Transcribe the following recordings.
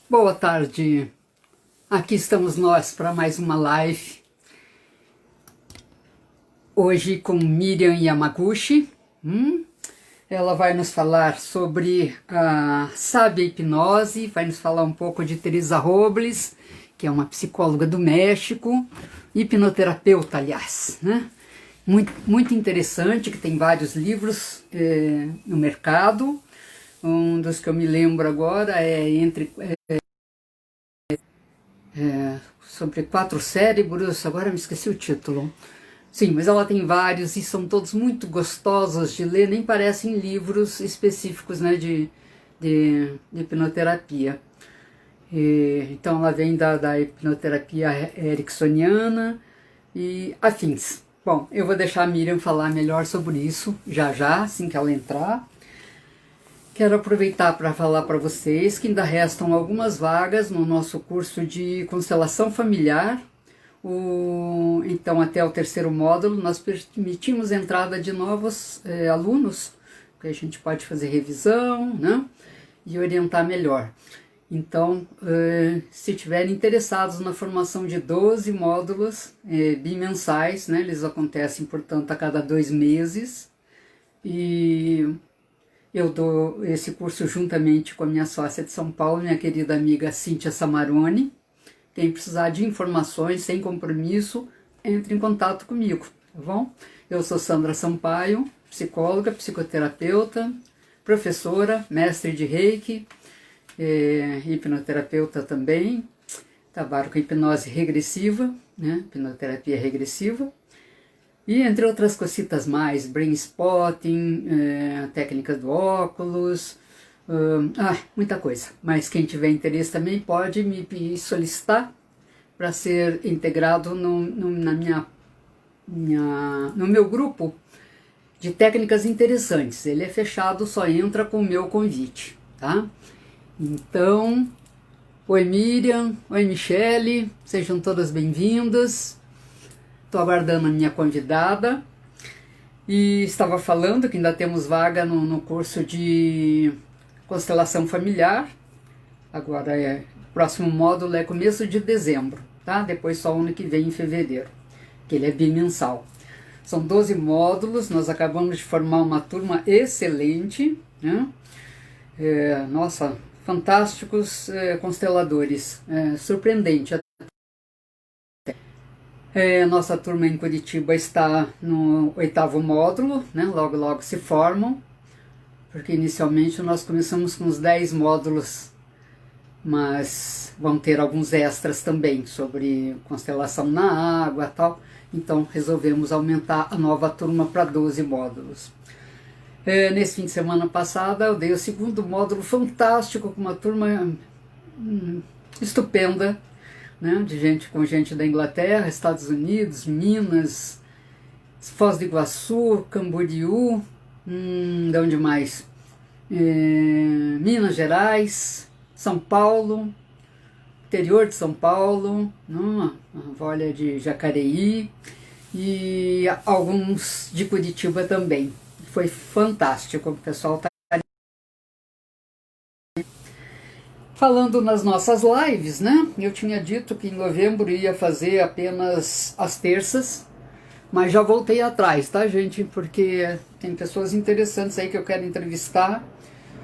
Boa tarde, aqui estamos nós para mais uma live, hoje com Miriam Yamaguchi. Ela vai nos falar sobre a sábia hipnose, vai nos falar um pouco de Teresa Robles, que é uma psicóloga do México, hipnoterapeuta, aliás, né? Muito interessante, que tem vários livros no mercado. Um dos que eu me lembro agora é sobre 4 cérebros, agora me esqueci o título. Sim, mas ela tem vários e são todos muito gostosos de ler, nem parecem livros específicos, né, de hipnoterapia. Então ela vem da hipnoterapia ericksoniana e afins. Bom, eu vou deixar a Miriam falar melhor sobre isso já, assim que ela entrar. Quero aproveitar para falar para vocês que ainda restam algumas vagas no nosso curso de constelação familiar. Então, até o 3º módulo, nós permitimos a entrada de novos alunos, que a gente pode fazer revisão, né, e orientar melhor. Então, se estiverem interessados na formação de 12 módulos bimensais, né, eles acontecem, portanto, a cada 2 meses, e eu dou esse curso juntamente com a minha sócia de São Paulo, minha querida amiga Cíntia Samarone. Quem precisar de informações, sem compromisso, entre em contato comigo, tá bom? Eu sou Sandra Sampaio, psicóloga, psicoterapeuta, professora, mestre de Reiki, hipnoterapeuta também, trabalho com hipnose regressiva, né? Hipnoterapia regressiva. E entre outras cositas mais, brain spotting, técnicas do óculos, muita coisa. Mas quem tiver interesse também pode me solicitar para ser integrado no meu grupo de técnicas interessantes. Ele é fechado, só entra com o meu convite, tá? Então, oi Miriam, oi Michele, sejam todas bem-vindas. Estou aguardando a minha convidada e estava falando que ainda temos vaga no curso de constelação familiar. Agora o próximo módulo é começo de dezembro, tá? Depois só o ano que vem, em fevereiro, que ele é bimensal. São 12 módulos, nós acabamos de formar uma turma excelente, né? Nossa, fantásticos consteladores, surpreendente. Nossa turma em Curitiba está no 8º módulo, né? Logo se formam, porque inicialmente nós começamos com os 10 módulos, mas vão ter alguns extras também sobre constelação na água e tal, então resolvemos aumentar a nova turma para 12 módulos. Nesse fim de semana passada eu dei o 2º módulo fantástico com uma turma estupenda, né, com gente da Inglaterra, Estados Unidos, Minas, Foz do Iguaçu, Camboriú, de onde mais? Minas Gerais, São Paulo, interior de São Paulo, a Volha de Jacareí e alguns de Curitiba também. Foi fantástico, o pessoal está falando nas nossas lives, né? Eu tinha dito que em novembro ia fazer apenas as terças, mas já voltei atrás, tá, gente? Porque tem pessoas interessantes aí que eu quero entrevistar.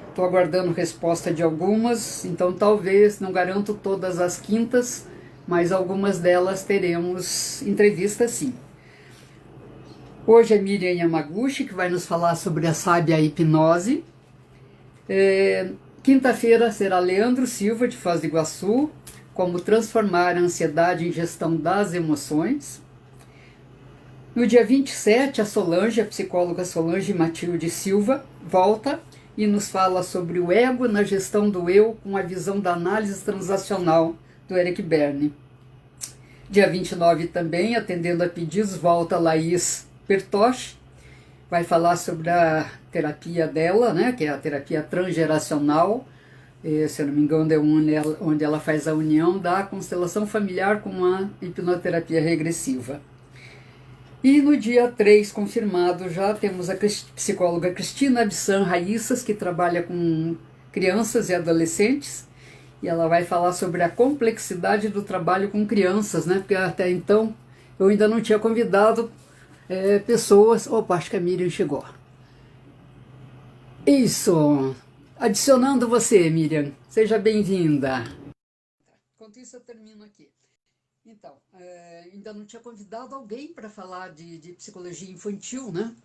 Estou aguardando resposta de algumas, então talvez, não garanto todas as quintas, mas algumas delas teremos entrevista sim. Hoje é Miriam Yamaguchi, que vai nos falar sobre a sábia hipnose. Quinta-feira será Leandro Silva, de Foz do Iguaçu, como transformar a ansiedade em gestão das emoções. No dia 27, a Solange, a psicóloga Solange Matilde Silva, volta e nos fala sobre o ego na gestão do eu com a visão da análise transacional do Eric Berne. Dia 29 também, atendendo a pedidos, volta Laís Bertoche, vai falar sobre a terapia dela, né, que é a terapia transgeracional, se eu não me engano é onde ela faz a união da constelação familiar com a hipnoterapia regressiva. E no dia 3, confirmado, já temos a psicóloga Cristina Absan Raíssas, que trabalha com crianças e adolescentes, e ela vai falar sobre a complexidade do trabalho com crianças, né? Porque até então eu ainda não tinha convidado pessoas. Opa, acho que a Miriam chegou. Isso! Adicionando você, Miriam. Seja bem-vinda. Enquanto isso, eu termino aqui. Então, ainda não tinha convidado alguém para falar de psicologia infantil, né?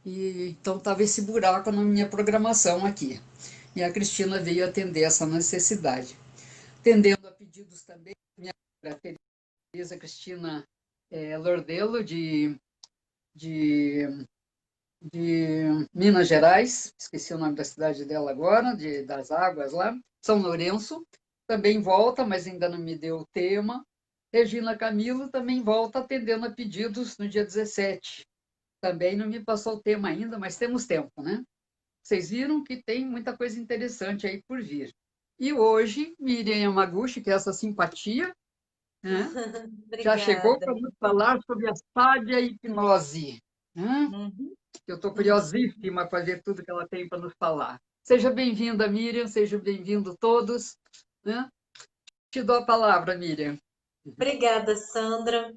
E então estava esse buraco na minha programação aqui. E a Cristina veio atender essa necessidade. Atendendo a pedidos também, minha amiga Tereza Cristina Lordelo, de, de Minas Gerais, esqueci o nome da cidade dela agora, das águas lá, São Lourenço, também volta, mas ainda não me deu o tema. Regina Camilo também volta atendendo a pedidos no dia 17. Também não me passou o tema ainda, mas temos tempo, né? Vocês viram que tem muita coisa interessante aí por vir. E hoje, Miriam Yamaguchi, que é essa simpatia, né, já chegou Obrigada. para nos falar sobre a sábia hipnose. Né? Uhum, Eu estou uhum. curiosíssima para ver tudo que ela tem para nos falar. Seja bem-vinda, Miriam, seja bem-vindo todos. Né? Te dou a palavra, Miriam. Obrigada, Sandra,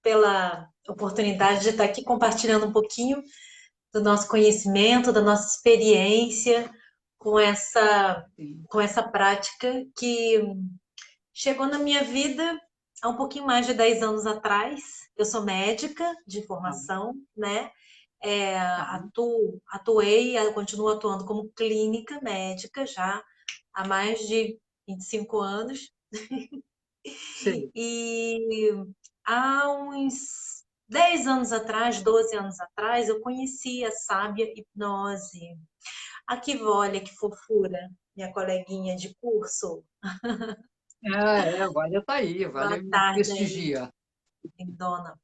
pela oportunidade de estar aqui compartilhando um pouquinho do nosso conhecimento, da nossa experiência com essa, Sim. com essa prática que chegou na minha vida há um pouquinho mais de 10 anos atrás. Eu sou médica de Ah, formação, né? ah, Atuei, continuo atuando como clínica médica já há mais de 25 anos. sei. E há uns 10 anos atrás, 12 anos atrás, eu conheci a sábia hipnose. Aqui, olha que fofura, minha coleguinha de curso. Vale tá aí, Boa vale tarde aí, prestigia. lindona.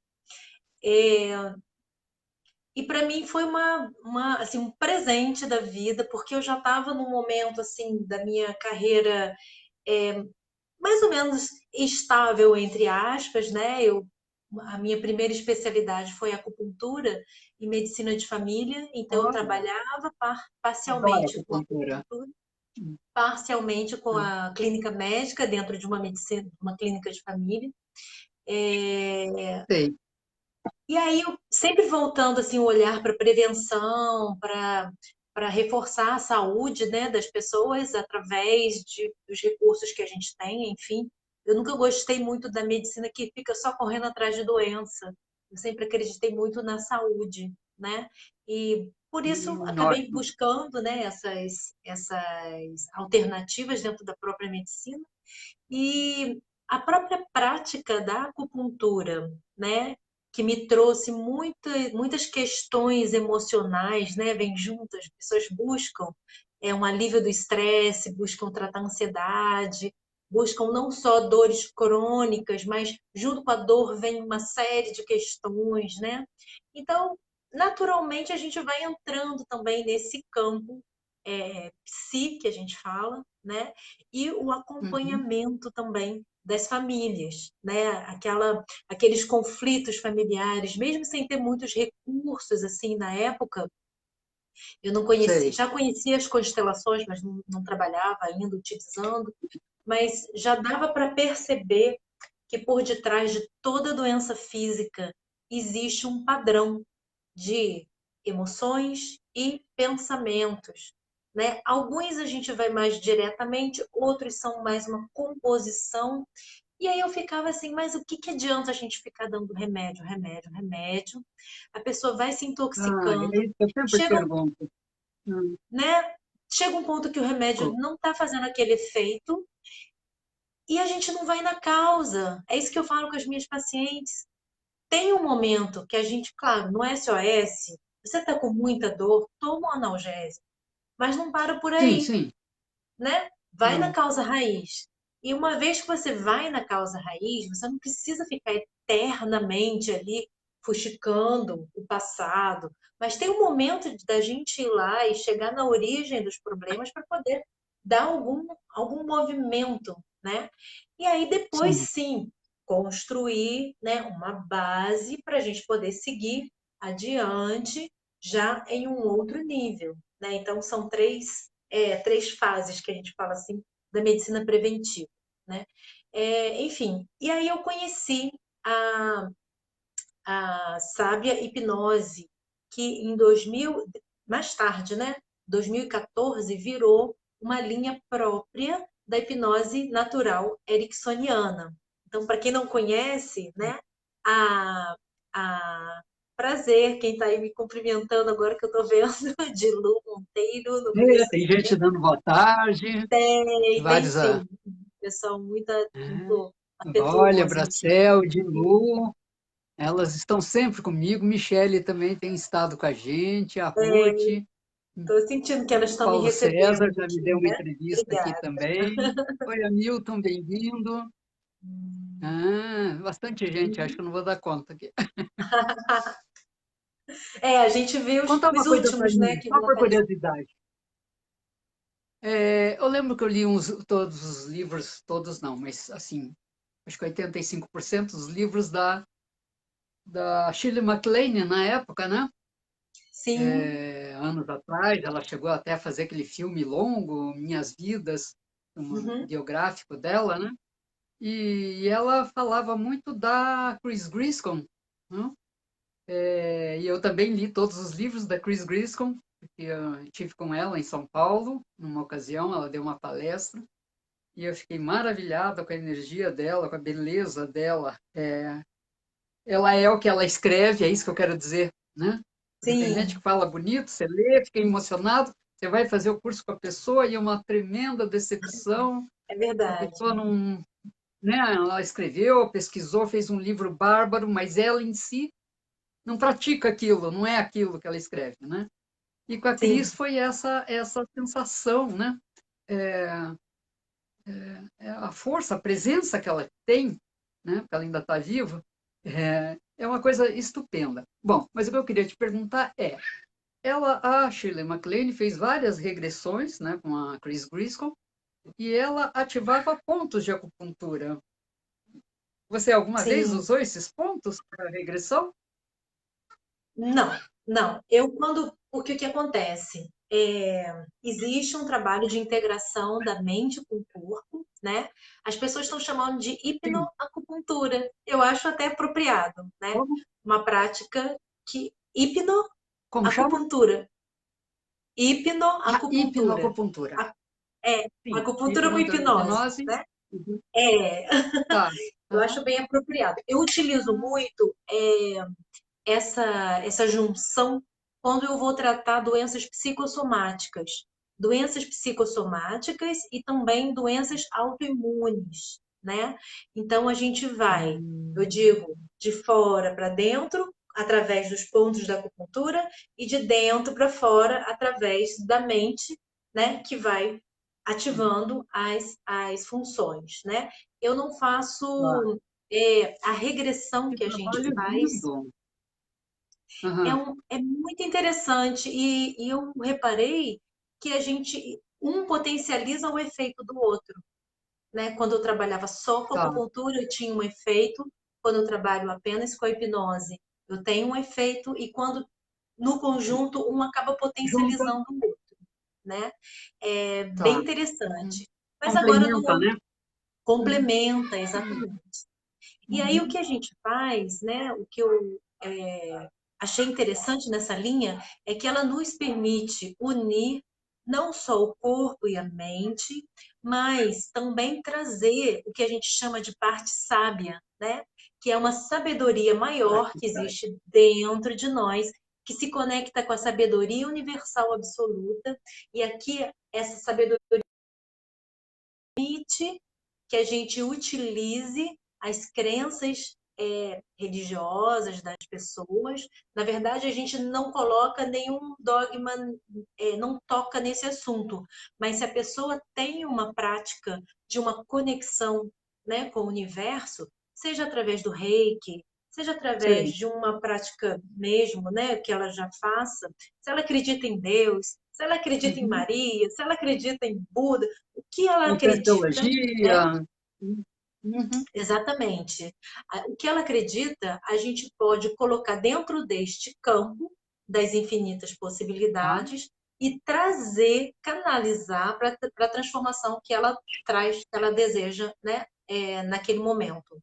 E para mim foi assim, um presente da vida, porque eu já estava num momento assim da minha carreira mais ou menos estável, entre aspas, né? A minha primeira especialidade foi acupuntura e medicina de família, então eu Olha, trabalhava adoro parcialmente com acupuntura. acupuntura, parcialmente com Ah, a clínica médica dentro de uma medicina, uma clínica de família. sei. E aí, eu sempre voltando assim o olhar para prevenção, para reforçar a saúde, né, das pessoas através dos recursos que a gente tem, enfim. Eu nunca gostei muito da medicina que fica só correndo atrás de doença. Eu sempre acreditei muito na saúde, né? E por isso acabei Ótimo. buscando, né, essas alternativas dentro da própria medicina. E a própria prática da acupuntura, né, que me trouxe muitas questões emocionais, né, vem juntas, as pessoas buscam um alívio do estresse, buscam tratar a ansiedade, buscam não só dores crônicas, mas junto com a dor vem uma série de questões, né? Então, naturalmente, a gente vai entrando também nesse campo psi, que a gente fala, né? E o Uhum, acompanhamento também das famílias, né? Aqueles conflitos familiares, mesmo sem ter muitos recursos assim na época, eu não conhecia, sei. já conhecia as constelações, mas não trabalhava ainda utilizando, mas já dava para perceber que por detrás de toda doença física existe um padrão de emoções e pensamentos, né? Alguns a gente vai mais diretamente, outros são mais uma composição. E aí eu ficava assim, mas o que que adianta a gente ficar dando remédio, remédio, remédio? A pessoa vai se É intoxicando, isso que eu sempre chega, pergunto. Hum, né? Chega um ponto que o remédio não está fazendo aquele efeito e a gente não vai na causa. É isso que eu falo com as minhas pacientes. Tem um momento que a gente, claro, no SOS, você está com muita dor, toma um analgésico, mas não para por Sim, aí, sim. né? Vai na Não. causa raiz. E uma vez que você vai na causa raiz, você não precisa ficar eternamente ali fuxicando o passado, mas tem um momento da gente ir lá e chegar na origem dos problemas para poder dar algum movimento, né? E aí depois Sim, sim construir, né, uma base para a gente poder seguir adiante já em um outro nível, né? Então são três fases que a gente fala assim da medicina preventiva, né? Enfim, e aí eu conheci a, a sábia hipnose, que em 2000, mais tarde, né? 2014, virou uma linha própria da hipnose natural ericksoniana. Então, para quem não conhece, né? A, a Prazer, quem está aí me cumprimentando agora que eu estou vendo, de Lu Monteiro no meu Tem gente Instagram. dando boa tarde, Tem vários. sim. Pessoal muito Olha, afetuoso, gente. Bracel, Dilu, elas estão sempre comigo. Michele também tem estado com a gente, a Ruth, Estou sentindo que elas estão me Paulo César recebendo já me aqui, deu uma né? entrevista aqui Obrigada. também. Oi, Hamilton, bem-vindo. Bastante gente, acho que eu não vou dar conta aqui. A gente vê Conta os uma coisa para últimos, né, mim, que só vão por aparecer. curiosidade. Eu lembro que eu li todos os livros, todos não, mas assim, acho que 85% dos livros da Shirley MacLaine na época, né? Sim, Anos atrás, ela chegou até a fazer aquele filme longo, Minhas Vidas, um uhum, biográfico dela, né? E ela falava muito da Chris Griscom, né? E eu também li todos os livros da Chris Griscom, porque eu estive com ela em São Paulo, numa ocasião, ela deu uma palestra, e eu fiquei maravilhada com a energia dela, com a beleza dela. Ela é o que ela escreve, é isso que eu quero dizer, né? Porque tem gente sim, que fala bonito, você lê, fica emocionado, você vai fazer o curso com a pessoa e é uma tremenda decepção. é A verdade. pessoa não, né? Ela escreveu, pesquisou, fez um livro bárbaro, mas ela em si não pratica aquilo, não é aquilo que ela escreve, né? E com a Cris Sim, foi essa sensação, né? É, a força, a presença que ela tem, né? Porque ela ainda está viva, é uma coisa estupenda. Bom, mas o que eu queria te perguntar a Shirley MacLaine fez várias regressões, né, com a Chris Griscoll, e ela ativava pontos de acupuntura. Você alguma vez sim. usou esses pontos para regressão? Não, não. Porque o que acontece? Existe um trabalho de integração da mente com o corpo, né? As pessoas estão chamando de Sim. hipnoacupuntura. Eu acho até apropriado, né? Como, Uma prática que como chama? hipnoacupuntura. A Hipnoacupuntura. hipnoacupuntura. A- É, Sim, acupuntura com hipnose, hipnose. né? Uhum. É, Tá. eu Aham. acho bem apropriado. Eu utilizo muito essa junção quando eu vou tratar doenças psicossomáticas. Doenças psicossomáticas e também doenças autoimunes, né? Então a gente vai, eu Hum, digo, de fora para dentro, através dos pontos da acupuntura, e de dentro para fora, através da mente, né? Que vai sim. ativando as funções, né? Eu não Tá. faço a regressão Que que a gente trabalho faz lindo. Aham. é muito interessante e eu reparei que um potencializa o efeito do outro, né? Quando eu trabalhava só com Tá. acupuntura, eu tinha um efeito. Quando eu trabalho apenas com a hipnose, eu tenho um efeito e quando no conjunto um acaba Junta. potencializando o outro, né? É bem Tá. Uhum. interessante. Mas agora Complementa, no né? Uhum. complementa exatamente. E aí o Uhum. que a gente faz, né? O que eu achei interessante nessa linha é que ela nos permite unir não só o corpo e a mente, mas também trazer o que a gente chama de parte sábia, né? Que é uma sabedoria Ah, maior que que tá. existe dentro de nós, que se conecta com a sabedoria universal absoluta. E aqui essa sabedoria permite que a gente utilize as crenças religiosas das pessoas. Na verdade, a gente não coloca nenhum dogma, não toca nesse assunto. Mas se a pessoa tem uma prática de uma conexão, né, com o universo, seja através do reiki, seja através Sei. de uma prática mesmo, né, que ela já faça, se ela acredita em Deus, se ela acredita em Uhum. Maria, se ela acredita em Buda, o que ela acredita, né? Reflexologia. Uhum. Exatamente. O que ela acredita, a gente pode colocar dentro deste campo das infinitas Tá. possibilidades e trazer, canalizar para a transformação que ela traz, que ela deseja, né, naquele momento.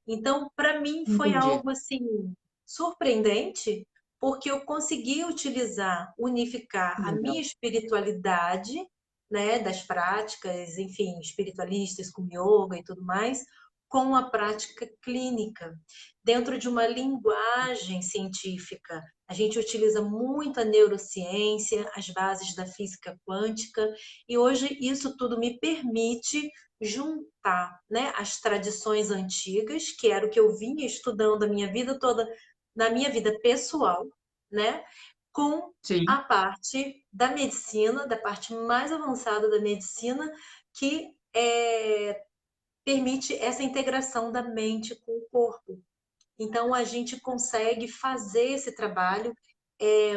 Então, para mim, foi Entendi. algo assim surpreendente, porque eu consegui utilizar, unificar a Legal. minha espiritualidade, né, das práticas, enfim, espiritualistas com yoga e tudo mais, com a prática clínica, dentro de uma linguagem científica. A gente utiliza muito a neurociência, as bases da física quântica, e hoje isso tudo me permite juntar, né, as tradições antigas, que era o que eu vinha estudando a minha vida toda, na minha vida pessoal, né, com Sim, a parte da medicina, da parte mais avançada da medicina, que permite essa integração da mente com o corpo. Então, a gente consegue fazer esse trabalho, é,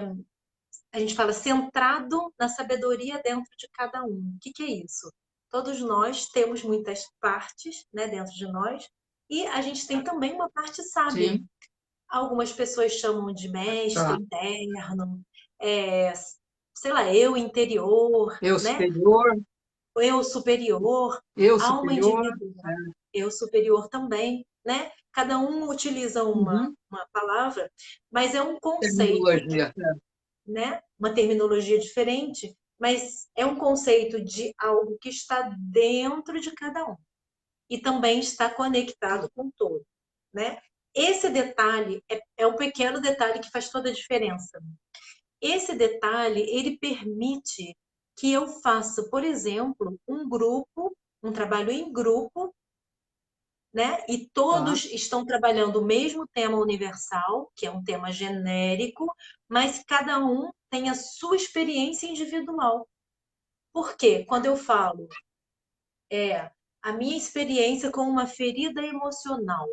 a gente fala centrado na sabedoria dentro de cada um. O que, que é isso? Todos nós temos muitas partes, né, dentro de nós, e a gente tem também uma parte sábia. sim. Algumas pessoas chamam de mestre Tá. interno, é, sei lá, eu interior, Eu né? superior, Eu superior, eu alma superior. individual, É. eu superior também, né? Cada um utiliza Uhum. uma palavra, mas é um conceito, Terminologia. É. né? Uma terminologia diferente, mas é um conceito de algo que está dentro de cada um e também está conectado com o todo, né? Esse detalhe é um pequeno detalhe que faz toda a diferença. Esse detalhe, ele permite que eu faça, por exemplo, um grupo, um trabalho em grupo, né? E Tá. todos estão trabalhando o mesmo tema universal, que é um tema genérico, mas cada um tem a sua experiência individual. Por quê? Quando eu falo a minha experiência com uma ferida emocional,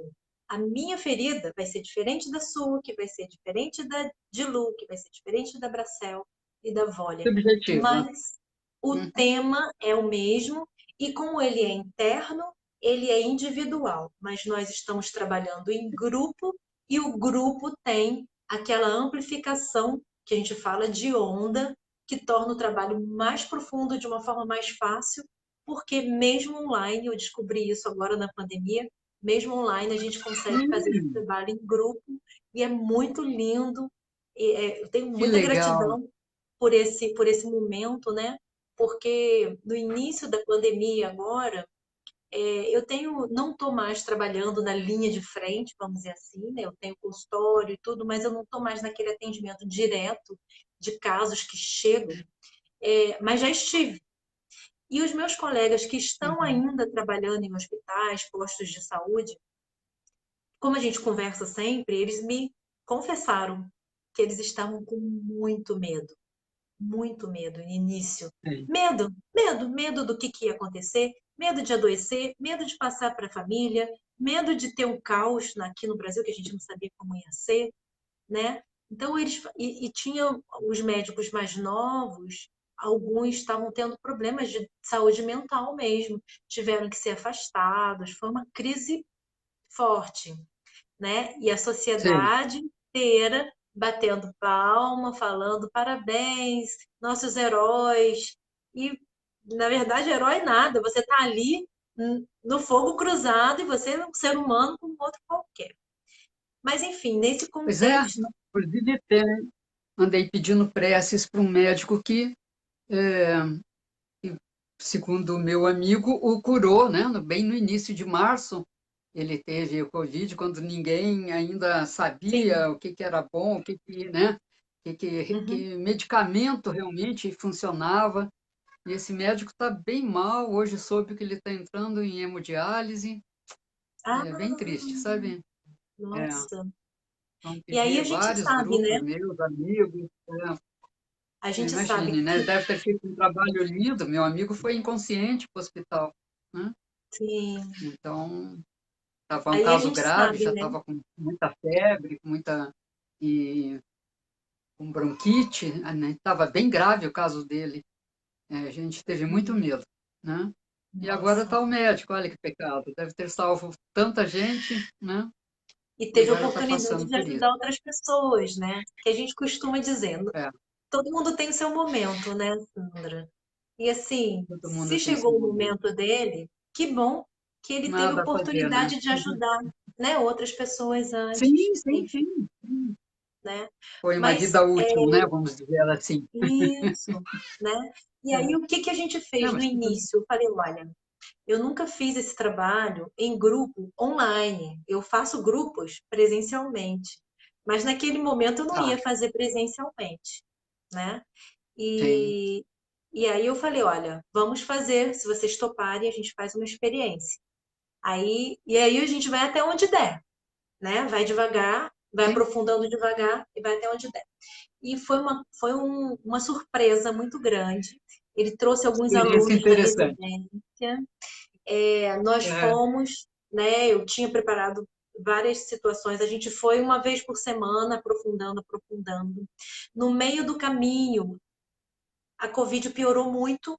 a minha ferida vai ser diferente da sua, que vai ser diferente da de Lu, que vai ser diferente da Bracel e da Vólia, Subjetiva. mas o Uhum. tema é o mesmo e como ele é interno, ele é individual, mas nós estamos trabalhando em grupo e o grupo tem aquela amplificação que a gente fala de onda, que torna o trabalho mais profundo de uma forma mais fácil, porque mesmo online, eu descobri isso agora na pandemia, mesmo online a gente consegue fazer esse Hum, trabalho em grupo e é muito lindo. Eu tenho que muita legal. gratidão por esse momento, né? Porque no início da pandemia agora, eu tenho, não estou mais trabalhando na linha de frente, vamos dizer assim, né? Eu tenho consultório e tudo, mas eu não estou mais naquele atendimento direto de casos que chegam, mas já estive. E os meus colegas que estão Uhum. ainda trabalhando em hospitais, postos de saúde, como a gente conversa sempre, eles me confessaram que eles estavam com muito medo no início. Sim. Medo do que ia acontecer, medo de adoecer, medo de passar para a família, medo de ter um caos aqui no Brasil que a gente não sabia como ia ser, né? Então eles e tinha os médicos mais novos, alguns estavam tendo problemas de saúde mental mesmo, tiveram que ser afastados, foi uma crise forte, né? E a Sim. sociedade inteira batendo palma, falando parabéns, nossos heróis. E, na verdade, herói nada, você está ali no fogo cruzado e você é um ser humano como outro qualquer. Mas, enfim, nesse Pois é, contexto, inclusive até andei pedindo preces para um médico que, segundo o meu amigo, o curou, né? Bem no início de março, ele teve o Covid, quando ninguém ainda sim, sabia o que que era bom, né? uhum. Que medicamento realmente funcionava. E esse médico está bem mal, hoje soube que ele está entrando em hemodiálise. Ah, É bem triste, sabe? É, nossa. então E aí teve vários grupos né? meus, amigos. A gente sabe Imagine, né? que Ele deve ter feito um trabalho lindo. Meu amigo foi inconsciente para o hospital, né? sim. Então, estava um Aí a caso gente grave, sabe, já né? estava com muita febre, e com bronquite, né? Estava bem grave o caso dele. A gente teve muito Sim. medo, né? E agora Nossa. está o médico, olha que pecado. Deve ter salvo tanta gente, né? E E teve a agora está oportunidade passando de por isso. ajudar outras pessoas, né? Que a gente costuma dizer, É. todo mundo tem o seu momento, né, Sandra? E assim, Todo se mundo tem seu chegou o momento. momento dele, que bom que ele teve Nada a fazer, né? oportunidade de ajudar, né, outras pessoas Sim, antes, sim, enfim, sim. né? Foi uma Mas vida útil, né? Vamos dizer assim. isso, né? E aí É. o que que a gente Não, fez no mas tudo... início? Eu falei, olha, eu nunca fiz esse trabalho em grupo online. Eu faço grupos presencialmente, mas naquele momento eu não Tá, ia fazer presencialmente, né? sim. E, e aí eu falei, olha, vamos fazer, se vocês toparem, a gente faz uma experiência. E aí a gente vai até onde der, né? Vai devagar, vai Sim, aprofundando devagar e vai até onde der. E foi uma surpresa muito grande. Ele trouxe alguns experiência alunos da interessante. residência. Nós É. fomos, né? Eu tinha preparado várias situações. A gente foi uma vez por semana, aprofundando, aprofundando. No meio do caminho, a Covid piorou muito,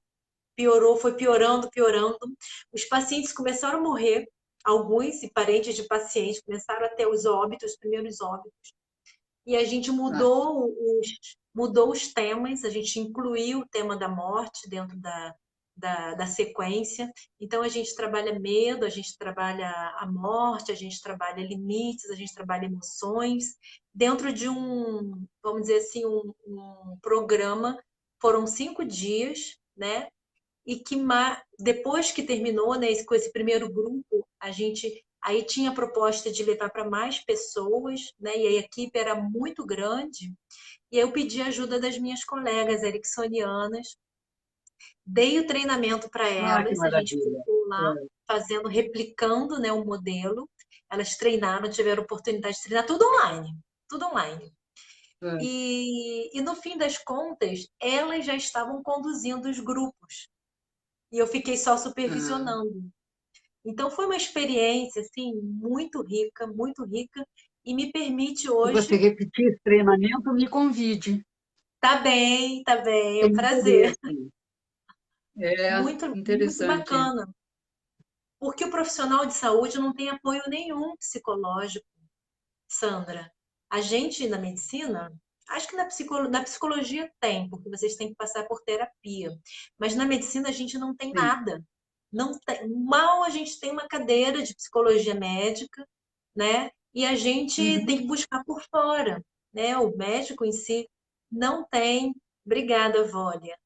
piorou, foi piorando, piorando. Os pacientes começaram a morrer, alguns e parentes de pacientes começaram a ter os óbitos, os primeiros óbitos. E a gente Ah, mudou os temas, a gente incluiu o tema da morte dentro da sequência. Então, a gente trabalha medo, a gente trabalha a morte, a gente trabalha limites, a gente trabalha emoções, dentro de vamos dizer assim, um programa. Foram 5 dias, né? E que depois que terminou, né, com esse primeiro grupo, a gente aí tinha a proposta de levar para mais pessoas, né, e a equipe era muito grande, e eu pedi ajuda das minhas colegas ericksonianas, dei o treinamento para que elas, a gente maravilha. ficou lá É, fazendo, replicando, né, o modelo, elas treinaram, tiveram oportunidade de treinar, tudo online, tudo online. é. E no fim das contas, elas já estavam conduzindo os grupos, e eu fiquei só Ah, supervisionando. Então foi uma experiência assim muito rica e me permite se você hoje. repetir esse treinamento, me convide. Tá bem, é um Tenho prazer. interesse. É Muito, muito interessante. bacana, porque o profissional de saúde não tem apoio nenhum psicológico, Sandra. A gente na medicina, acho que na psicologia tem, porque vocês têm que passar por terapia, mas na medicina a gente não tem Sim. nada. Não tem, mal a gente tem uma cadeira de psicologia médica, né? E a gente tem Uhum. que buscar por fora, né? O médico em si não tem. Obrigada, Vólia.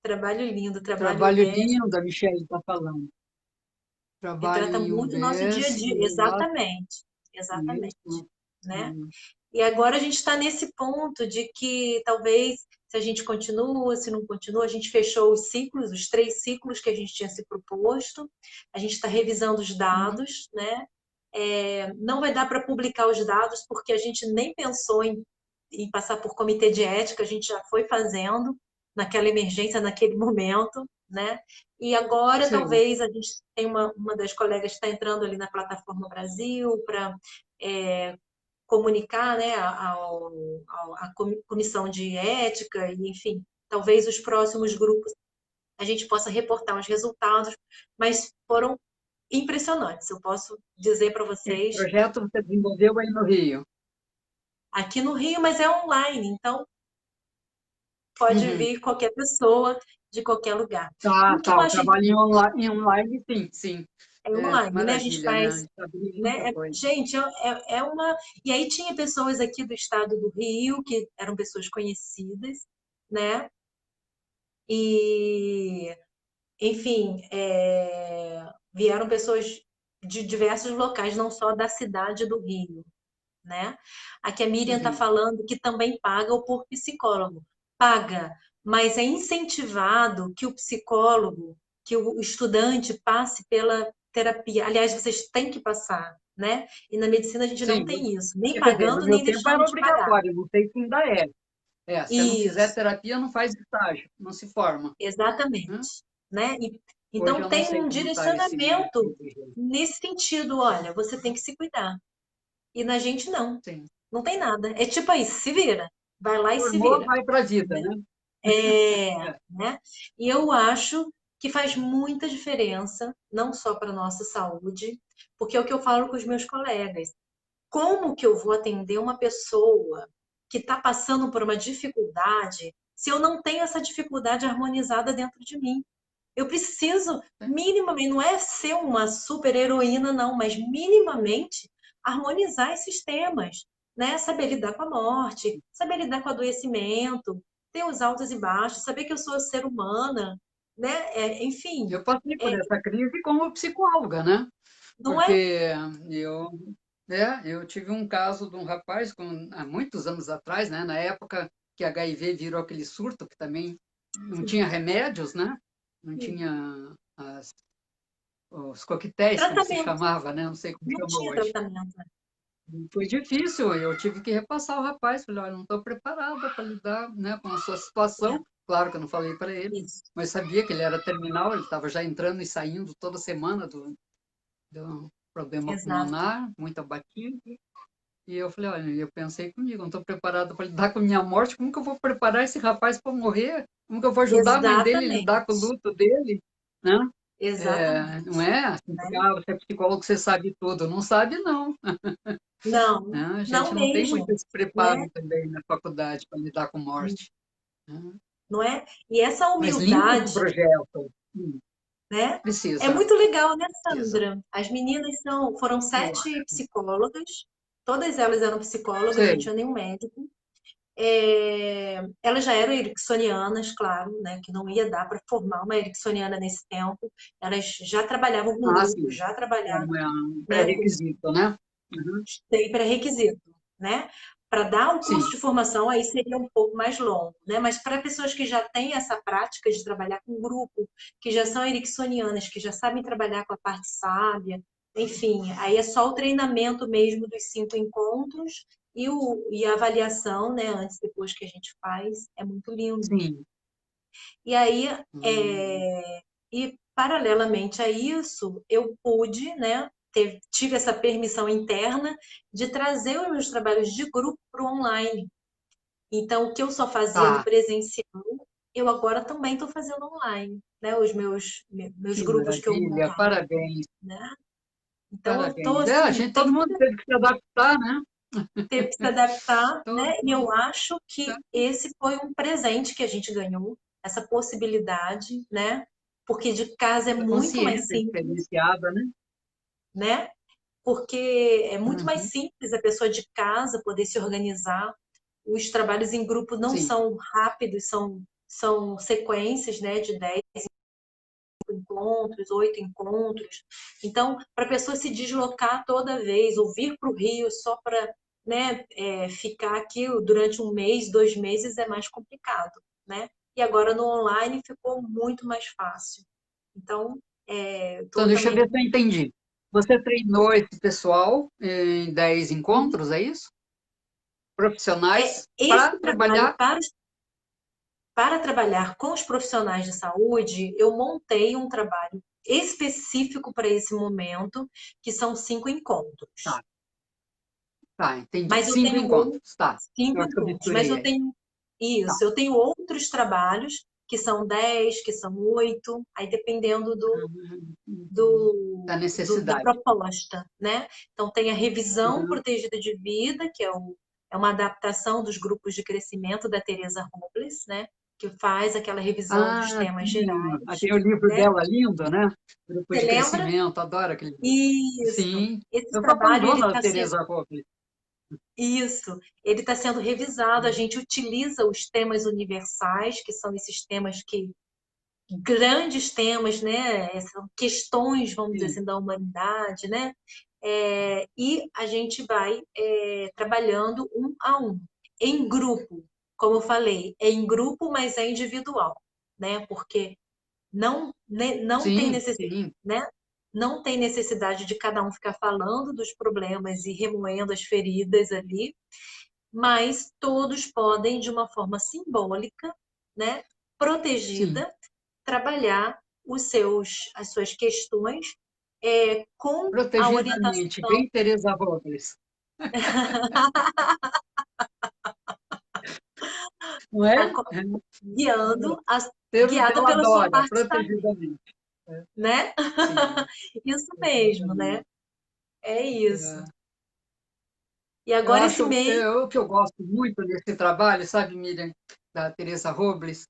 Trabalho lindo, trabalho Trabalho leve lindo, a Michelle está falando. e Trabalho trata em muito o nosso dia a UBS, dia. exato, Exatamente, exatamente, isso. né? Hum, E agora a gente está nesse ponto de que talvez se a gente continua, se não continua, a gente fechou os ciclos, os 3 ciclos que a gente tinha se proposto, a gente está revisando os uhum. dados, né? Não vai dar para publicar os dados porque a gente nem pensou em passar por comitê de ética, a gente já foi fazendo naquela emergência, naquele momento, né? E agora Sim, talvez a gente tem uma das colegas que está entrando ali na plataforma Brasil para comunicar, né, à comissão de ética, e enfim, talvez os próximos grupos a gente possa reportar os resultados, mas foram impressionantes. Eu posso dizer para esse vocês, projeto você desenvolveu aí no Rio. aqui no Rio, mas é online, então pode Uhum. vir qualquer pessoa de qualquer lugar. E Tá, o que eu tá. O acho trabalho em online, sim, sim. é É, online, né? A gente maravilha, né? A faz, gente está abrindo muita né? coisa. Gente, é uma. E aí tinha pessoas aqui do estado do Rio que eram pessoas conhecidas, né? E enfim, vieram pessoas de diversos locais, não só da cidade do Rio, né? Aqui a Miriam está Uhum. falando que também paga o por psicólogo. Paga, mas é incentivado que o psicólogo, que o estudante passe pela terapia. Aliás, vocês têm que passar, né? E na medicina a gente não Sim, tem isso, nem quer dizer, no pagando, meu nem tempo deixando era de pagar. obrigatório, não sei se ainda é. É, se não fizer Isso, terapia, não faz estágio, não se forma. exatamente, Né? né? Hoje Então eu não tem sei um como está esse direcionamento regime. nesse sentido, olha, você tem que se cuidar. E na gente não, Sim. não tem nada. É tipo aí, se vira, vai lá e se Formou, vira, vai para a vida, né? né? Né? E eu acho que faz muita diferença, não só para a nossa saúde, porque é o que eu falo com os meus colegas. Como que eu vou atender uma pessoa? que está passando por uma dificuldade se eu não tenho essa dificuldade harmonizada dentro de mim? Eu preciso, minimamente, não é ser uma super heroína, não, mas minimamente harmonizar esses temas, né? Saber lidar com a morte, saber lidar com o adoecimento, ter os altos e baixos, saber que eu sou ser humana, né? Enfim, Eu passei por é, essa crise como psicóloga, né? não é? Porque eu, eu tive um caso de um rapaz há muitos anos atrás, né? Na época que HIV virou aquele surto, que também não tinha remédios, né? Não tinha os coquetéis, como se Tratamento, chamava, né? Não sei como não chama tinha hoje. tratamento. Foi difícil, eu tive que repassar o rapaz, falei, olha, não estou preparada para lidar, né, com a sua É, situação. Claro que eu não falei para ele, isso. mas sabia que ele era terminal, ele estava já entrando e saindo toda semana do problema Exato. pulmonar, muito abatido. E eu falei, olha, eu pensei comigo, não estou preparada para lidar com a minha morte, como que eu vou preparar esse rapaz para morrer? Como que eu vou ajudar a mãe dele a lidar com o Exatamente. luto dele? Né? Não Exatamente. é assim, porque, Né? você é psicólogo, você sabe tudo. Não sabe, não. Né? Não, A não gente não tem muito mesmo, esse preparo né? também na faculdade para lidar com morte. Né? Não é? E essa Mas lindo o humildade, projeto. né? É Precisa, muito legal, né, precisa. Sandra? As meninas foram Eu 7 acho. psicólogas, todas elas eram psicólogas, não Sei. tinha nenhum médico. Elas já eram ericksonianas, claro, né? Que não ia dar para formar uma ericksoniana nesse tempo. Elas já trabalhavam com Ah, grupo, sim. já Era trabalhavam, um né, com pré-requisito, né? Uhum. tem pré-requisito, né? Para dar um curso Sim. de formação, aí seria um pouco mais longo, né? Mas para pessoas que já têm essa prática de trabalhar com grupo, que já são ericksonianas, que já sabem trabalhar com a parte sábia, enfim, aí é só o treinamento mesmo dos 5 encontros e a avaliação, né? Antes e depois que a gente faz, é muito lindo. Sim. E aí, Hum. paralelamente a isso, eu pude, né, tive essa permissão interna de trazer os meus trabalhos de grupo para o online. Então, o que eu só fazia no Tá. presencial, eu agora também estou fazendo online, né? Os meus Que grupos que eu maravilha. montava, Parabéns. né? Então, eu estou Parabéns. A assim, gente, todo mundo teve que se adaptar, né? teve que se adaptar, Todo né? E mundo. eu acho que esse foi um presente que a gente ganhou, essa possibilidade, né? Porque de casa é Essa muito mais consciência simples, experienciada, né? né? Porque é muito mais Uhum. simples a pessoa de casa poder se organizar. Os trabalhos em grupo não Sim. são rápidos, são sequências, né, de 10 encontros, 8 encontros. Então, para a pessoa se deslocar toda vez, ou vir para o Rio só para, né, ficar aqui durante um mês, 2 meses, é mais complicado, né? E agora no online ficou muito mais fácil. Então, Então, estou deixa eu também. ver se eu entendi. Você treinou esse pessoal em 10 encontros, é isso? Profissionais Esse para trabalho trabalhar. para trabalhar com os profissionais de saúde, eu montei um trabalho específico para esse momento, que são 5 Tá, encontros. tá, entendi. Mas eu 5 tenho encontros, tá. Eu 5 acho que eu encontros, mas misturei eu aí. tenho Tá. isso, eu tenho outros trabalhos que são 10, que são 8, aí dependendo Da da necessidade. proposta, né? Então tem a revisão Uhum. protegida de vida, que é uma adaptação dos grupos de crescimento da Teresa Robles, né? Que faz aquela revisão dos Ah, temas sim. gerais, Tem o livro né? dela lindo, né? Grupo Você de lembra? crescimento, adoro aquele livro. Isso. Sim. Esse Eu sou trabalho ele fãzona da está sendo Teresa Robles. isso, ele está sendo revisado. A Uhum. gente utiliza os temas universais, que são esses temas que grandes temas, né? São questões, vamos dizer Sim, assim, da humanidade, né? E a gente vai trabalhando um a um, em grupo. Como eu falei, é em grupo, mas é individual, né? Porque não tem sim, necessidade, sim. né? Não tem necessidade de cada um ficar falando dos problemas e remoendo as feridas ali, mas todos podem, de uma forma simbólica, né, Sim. protegida, trabalhar as suas questões com a Protegidamente, orientação, bem Teresa Robles. Não é? a- guiando, Termo guiada dela pela sua adora, parte saber, protegidamente. É, né? sim, Isso mesmo, né? exatamente. É isso. É. E Eu agora esse acho, mês, o que eu gosto muito desse trabalho, sabe, Miriam, da Teresa Robles,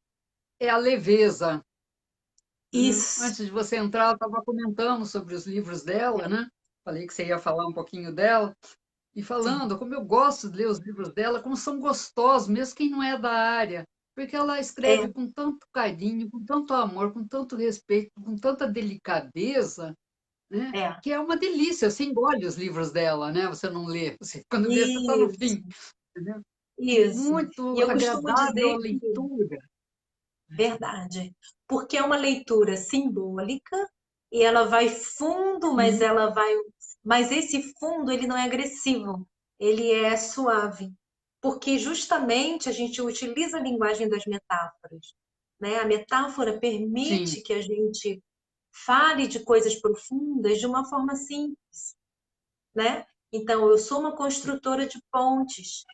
é a leveza, né? isso, Antes de você entrar, eu estava comentando sobre os livros dela, é, né? Falei que você ia falar um pouquinho dela. E sim, falando como eu gosto de ler os livros dela, como são gostosos, mesmo quem não é da área, porque ela é, escreve com tanto carinho, com tanto amor, com tanto respeito, com tanta delicadeza, né? é, Que é uma delícia. Você engole os livros dela, né? Você não lê. Quando vê, você está no isso, fim. Entendeu? isso. E Muito eu costumo agradável dizer a que, leitura. verdade, porque é uma leitura simbólica e ela vai fundo, mas Sim, mas esse fundo ele não é agressivo, ele é suave, porque justamente a gente utiliza a linguagem das metáforas, né? A metáfora sim. permite que a gente fale de coisas profundas de uma forma simples, né? Então, eu sou uma construtora de pontes,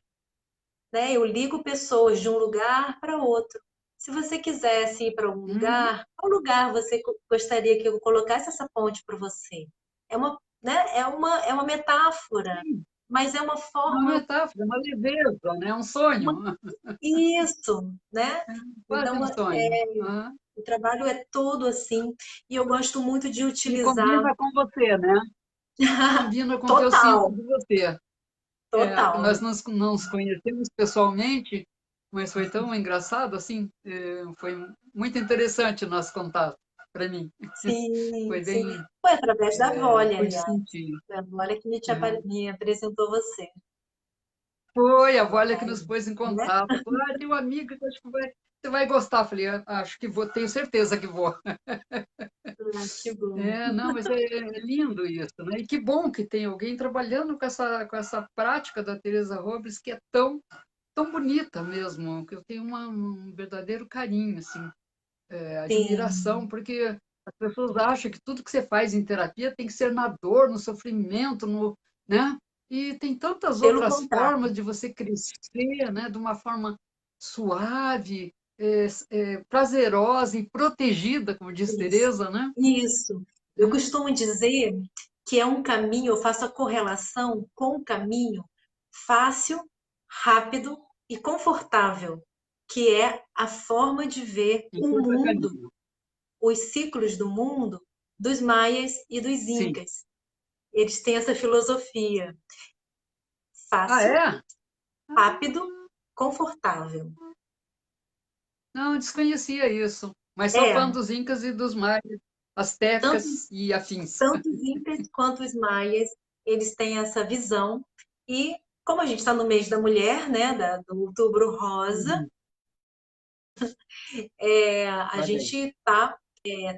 né? Eu ligo pessoas de um lugar para outro. Se você quisesse ir para algum Uhum. lugar, qual lugar você gostaria que eu colocasse essa ponte para você? É uma, né? É uma metáfora, Sim. mas é uma É uma forma, metáfora, é uma leveza, né? É um uma, sonho. isso, né? Quase Então, um sonho. Aham. o trabalho é todo assim, e eu gosto muito de E utilizar. combina com você, né? Combina com o que eu sinto Total, de você. É, total. nós não nos conhecemos pessoalmente, mas foi tão engraçado, assim, foi muito interessante o nosso contato, para mim. Sim, Foi sim. bem, Foi através da Vole, pude aliás. sentir. Foi a Vole que É. me apresentou você. Foi a Vólia que Aí, nos pôs em né? contato. Falou, tem uma amiga que eu acho que você vai gostar. Falei, acho que vou, tenho certeza que vou. Ah, que bom. É, não, mas é lindo isso, né? E que bom que tem alguém trabalhando com essa prática da Teresa Robles, que é tão bonita mesmo, que eu tenho um verdadeiro carinho, assim, admiração, Sim, porque as pessoas acham que tudo que você faz em terapia tem que ser na dor, no sofrimento, né? E tem tantas pelo outras contrário. formas de você crescer, né? De uma forma suave, prazerosa e protegida, como diz Isso. Teresa, né? Isso. Eu É. costumo dizer que é um caminho, eu faço a correlação com o caminho fácil, rápido e confortável, que é a forma de ver o Encontra mundo, caminho. os ciclos do mundo dos maias e dos Sim. incas. Eles têm essa filosofia Ah, fácil, é? rápido, confortável. Não, desconhecia isso. Mas só É, falando dos incas e dos maias, tanto, astecas e afins. tanto os incas quanto os maias, eles têm essa visão. E como a gente está no mês da mulher, né, do Outubro Rosa, Uhum. a Olha aí. gente está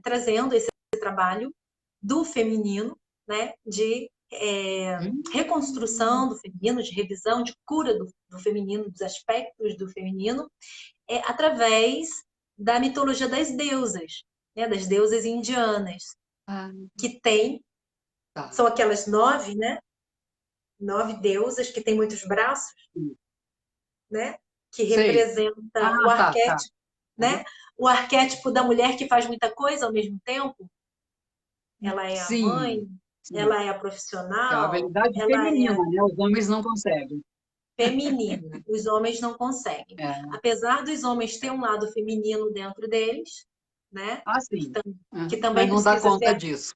trazendo esse trabalho do feminino, né, de reconstrução Hum. do feminino, de revisão, de cura do feminino, dos aspectos do feminino, através da mitologia das deusas, né, das deusas indianas, Ah, que tem, tá. são aquelas nove, né, nove deusas que têm muitos braços, né, que Sei. representa o Ah, tá, tá. arquétipo, Uhum. né, o arquétipo da mulher que faz muita coisa ao mesmo tempo. Ela é a mãe, Sim, sim. ela é a É uma profissional, habilidade ela é feminina, a né? Os homens não conseguem. feminina. Os homens não conseguem. É. Apesar dos homens ter um lado feminino dentro deles, né? Ah, Que, sim. que Mas também não dá precisa conta ser disso.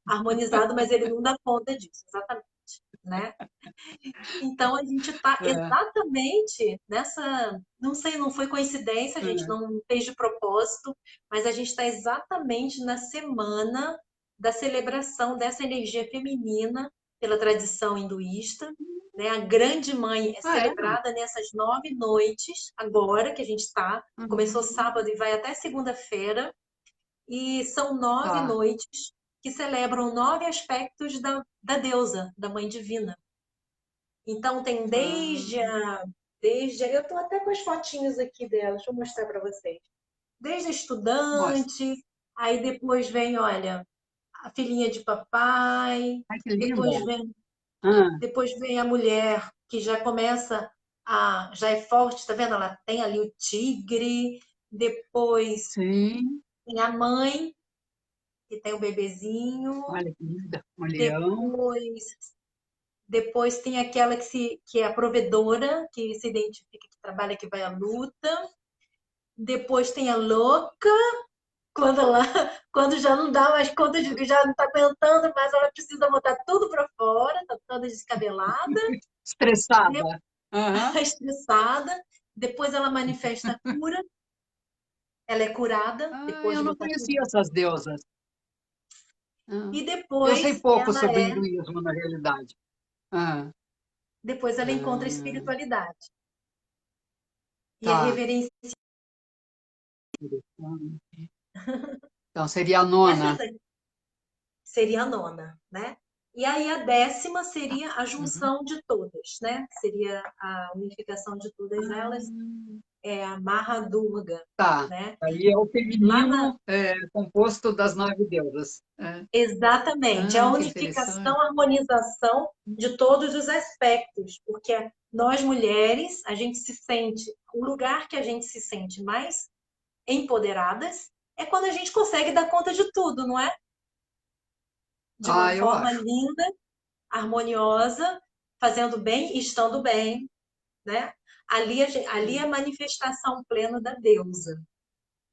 harmonizado, mas ele não dá conta disso, exatamente, né? Então a gente está É, exatamente nessa, não sei, não foi coincidência, a gente é. não fez de propósito, mas a gente está exatamente na semana da celebração dessa energia feminina pela tradição hinduísta, né? A grande mãe é Ah, é? celebrada nessas 9 noites, agora que a gente está, começou sábado Uhum. e vai até segunda-feira, e são nove Tá. noites que celebram 9 aspectos da deusa, da mãe divina. Então tem Ah, eu estou até com as fotinhos aqui dela, deixa eu mostrar para vocês. Desde a mostra. estudante, aí depois vem, olha, a filhinha de papai, Ai, que linda. depois vem, Ah, depois vem a mulher que já começa já é forte, tá vendo? Ela tem ali o tigre, depois sim. tem a mãe, que tem o bebezinho, Olha que linda. Um leão. depois Depois tem aquela que é a provedora, que se identifica, que trabalha, que vai à luta. Depois tem a louca, quando ela, quando já não dá mais conta, já não está aguentando, mas ela precisa botar tudo para fora, está toda descabelada, Estressada. Aham. estressada. Depois ela manifesta a cura, ela é curada, Ah, depois eu de não botar tudo. conhecia essas deusas. Ah, E eu sei depois pouco ela sobre é, hinduísmo, na realidade. Ah, depois ela encontra a ah, espiritualidade e a tá. reverência. Então, seria a Essas nona. seria a nona, né? E aí a décima Tá. seria a Uhum. junção de todas, né? Seria a unificação de todas elas, é a Mahadurga, Tá. né? Aí é o Lá na... feminino composto das 9 deusas. É. Exatamente, é a Ah, que unificação, interessante. a harmonização de todos os aspectos, porque nós mulheres, a gente se sente, o lugar que a gente se sente mais empoderadas é quando a gente consegue dar conta de tudo, não é? De uma Ah, eu forma acho. linda, harmoniosa, fazendo bem e estando bem, né? Ali é a manifestação plena da deusa.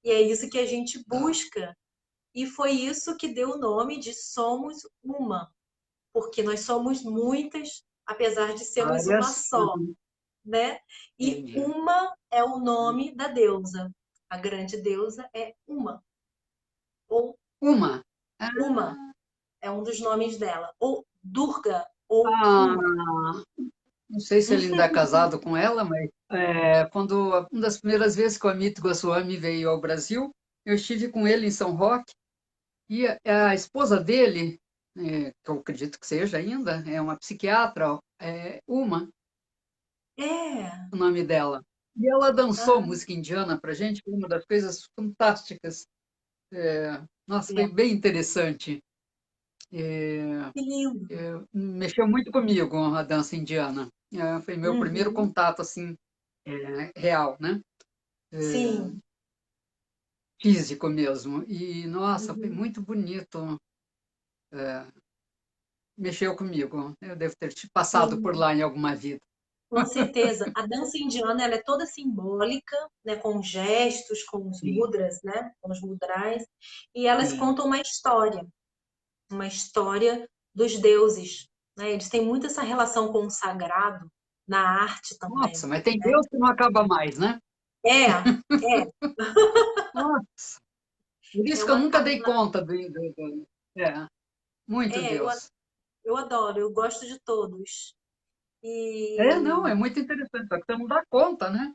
E é isso que a gente Tá. busca. E foi isso que deu o nome de Somos Uma, porque nós somos muitas, apesar de sermos uma Várias. só, né? E Entendi. Uma é o nome da deusa. A grande deusa é Uma, ou Uma. Uma é um dos nomes dela, ou Durga, ou Uma. Ah, não sei se ele ainda é casado com ela, mas quando uma das primeiras vezes que o Amit Goswami veio ao Brasil, eu estive com ele em São Roque e a esposa dele, que eu acredito que seja ainda, é uma psiquiatra, Uma, É, o nome dela. E ela dançou ah, música indiana para gente, foi uma das coisas fantásticas. Nossa, foi é, bem interessante. É, que lindo. mexeu muito comigo a dança indiana. Foi meu primeiro Uhum, contato assim real, né? sim. Físico mesmo. E nossa, foi Uhum. muito bonito. Mexeu comigo. Eu devo ter te passado por Sim, lá em alguma vida. com certeza. A dança indiana ela é toda simbólica, né, com gestos, com os Sim, mudras, né, com os mudrais, e elas sim. contam uma história dos deuses, né? Eles têm muito essa relação com o sagrado na arte também, Nossa, mas tem né? Deus que não acaba mais, né? É, é, Nossa, por é isso que eu uma, nunca dei conta muito é, eu, Deus. eu adoro, eu gosto de todos. Não, E é muito interessante, só que você não dá conta, né?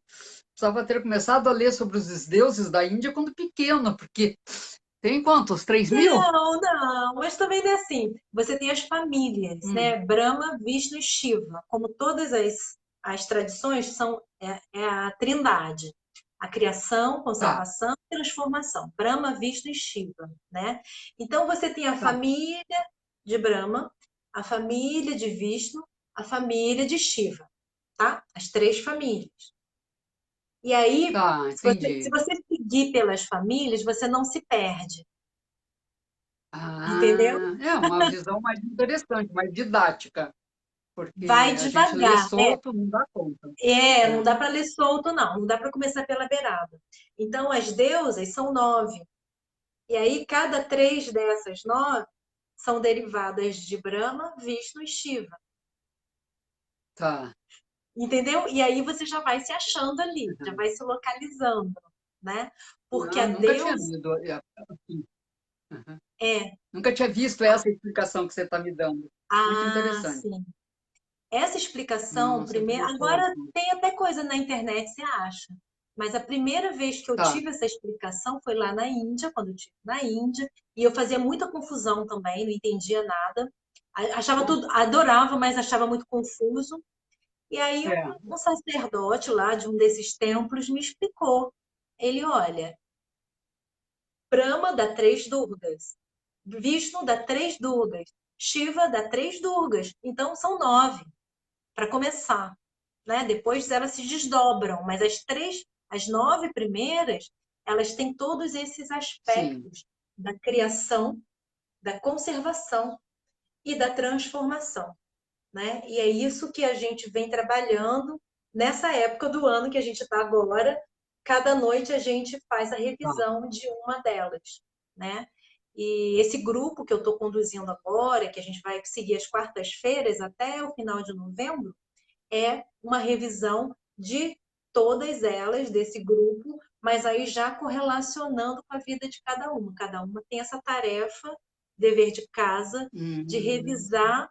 Precisava ter começado a ler sobre os deuses da Índia quando pequeno, porque tem quantos? 3.000? não, não, mas também não é assim. Você tem as famílias, Hum, né? Brahma, Vishnu e Shiva. Como todas as tradições, é a trindade. A criação, tá, conservação e transformação. Brahma, Vishnu e Shiva, né? Então você tem a tá, família de Brahma, a família de Vishnu, a família de Shiva, tá? As três famílias. E aí, tá, se entendi. você seguir pelas famílias, você não se perde, entendeu? É uma visão mais interessante, mais didática, Vai porque a gente lê devagar. solto, não dá conta. Não É, dá para ler solto, não. Não dá para começar pela beirada. Então, as deusas são nove. E aí, cada três dessas nove são derivadas de Brahma, Vishnu e Shiva. tá. Entendeu? E aí você já vai se achando ali, já vai se localizando, né? Porque a Não, nunca tinha deusa lido assim. Uhum. é. Nunca tinha visto essa explicação que você está me dando. Muito Ah, interessante. sim. Essa explicação, Nossa, primeiro, agora interessante. tem até coisa na internet, você acha. Mas a primeira vez que eu Tá, tive essa explicação foi lá na Índia, quando eu estive na Índia, e eu fazia muita confusão também, não entendia nada. Achava tudo, adorava, mas achava muito confuso. E aí é, um sacerdote lá de um desses templos me explicou. Ele, olha, Brahma dá três Durgas, Vishnu dá três Durgas, Shiva dá três Durgas, então são nove para começar, né? Depois elas se desdobram, mas as nove primeiras, elas têm todos esses sim. aspectos da criação, da conservação e da transformação, né? E é isso que a gente vem trabalhando nessa época do ano que a gente está agora. Cada noite a gente faz a Tá. revisão de uma delas, né? E esse grupo que eu estou conduzindo agora, que a gente vai seguir às quartas-feiras até o final de novembro, é uma revisão de todas elas desse grupo, mas aí já correlacionando com a vida de cada uma. Cada uma tem essa tarefa, dever de casa, de Hum, revisar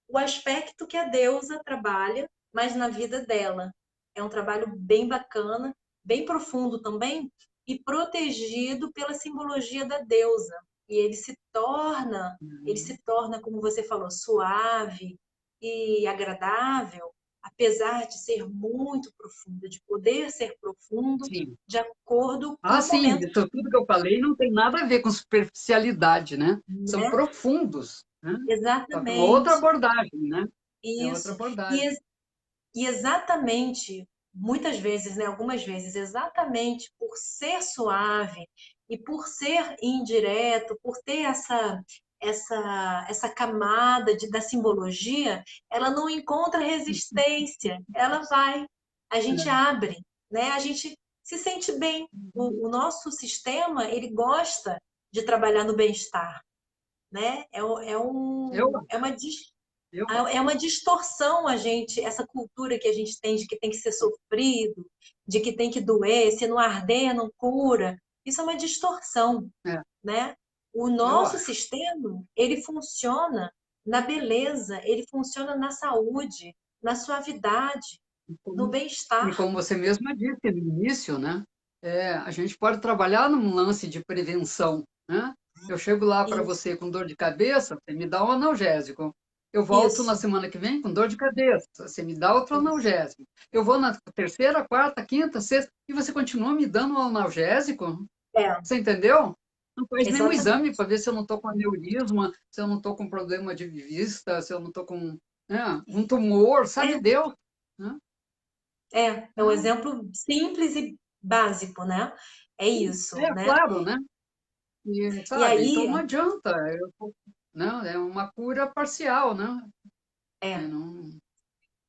o aspecto que a deusa trabalha, mas na vida dela. É um trabalho bem bacana, bem profundo também, e protegido pela simbologia da deusa. E ele hum. se torna, como você falou, suave e agradável, apesar de ser muito profundo, de poder ser profundo, Sim. de acordo com Ah, o sim, momento, isso tudo que eu falei não tem nada a ver com superficialidade, né? São né? profundos, né? Só que uma outra Exatamente. abordagem, né? É outra Isso. abordagem. E E exatamente, muitas vezes, né, algumas vezes, exatamente por ser suave e por ser indireto, por ter essa camada da simbologia, ela não encontra resistência, ela vai, a gente abre, né? A gente se sente bem. O nosso sistema, ele gosta de trabalhar no bem-estar, né? Eu, É uma eu, é uma distorção a gente, essa cultura que a gente tem de que tem que ser sofrido, de que tem que doer, se não arder, não cura. Isso é uma distorção, é, né? O eu nosso acho. sistema, ele funciona na beleza, ele funciona na saúde, na suavidade, no E bem-estar. como você mesma disse no início, né? A gente pode trabalhar num lance de prevenção, né? Eu chego lá para Isso, você com dor de cabeça, você me dá um analgésico. Eu volto na isso, semana que vem com dor de cabeça, você me dá outro isso. analgésico. Eu vou na terceira, quarta, quinta, sexta, e você continua me dando um analgésico? É, Você entendeu? Não faz nenhum exame exatamente. para ver se eu não estou com aneurisma, se eu não estou com problema de vista, se eu não estou com, né, um tumor, sabe É, Deus, né? é um exemplo simples e básico, né? É isso, né? Claro, né? E, E sabe? Então não aí, adianta, não, é uma cura parcial, né? é, Não,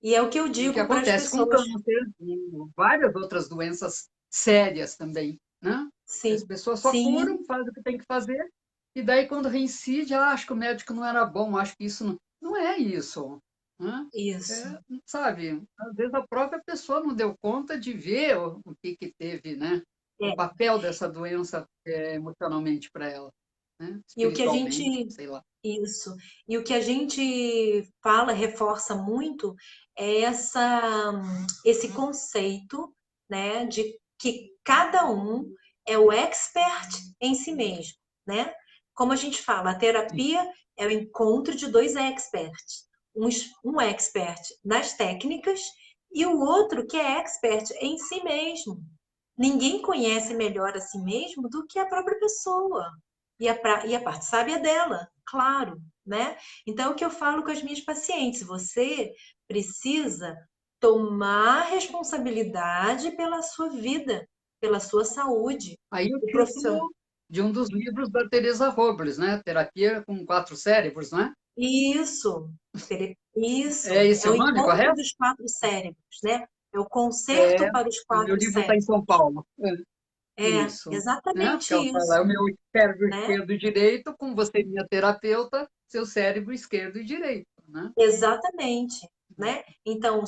e é o que eu e o que digo para as acontece com pessoas. câncer e várias outras doenças sérias também, né? As Sim, pessoas só sim, curam, fazem o que tem que fazer, e daí quando reincide, acho que o médico não era bom, acho que isso não é isso, né? isso. É, sabe, às vezes a própria pessoa não deu conta de ver o que teve, né? O É. papel dessa doença emocionalmente para ela, né? E o que a Espiritualmente, gente, sei lá. isso. E o que a gente fala, reforça muito, é esse conceito, né, de que cada um é o expert em si mesmo, né? Como a gente fala, a Sim, terapia é o encontro de dois experts. Um expert nas técnicas e o outro que é expert em si mesmo. Ninguém conhece melhor a si mesmo do que a própria pessoa. E a parte sábia dela, claro, né? Então, o que eu falo com as minhas pacientes, você precisa tomar responsabilidade pela sua vida, pela sua saúde. aí o O profissional. título de um dos livros da Teresa Robles, né? Terapia com quatro cérebros, né? Isso, É isso, esse é o o nome, encontro correto? dos quatro cérebros, né? É o É, concerto para os o meu quatro livro está em cérebros. São Paulo. É Isso. Né? Porque exatamente ela fala, isso, é o meu cérebro né? esquerdo e direito, com você, minha terapeuta, seu cérebro esquerdo e direito, né? Exatamente, né? Então,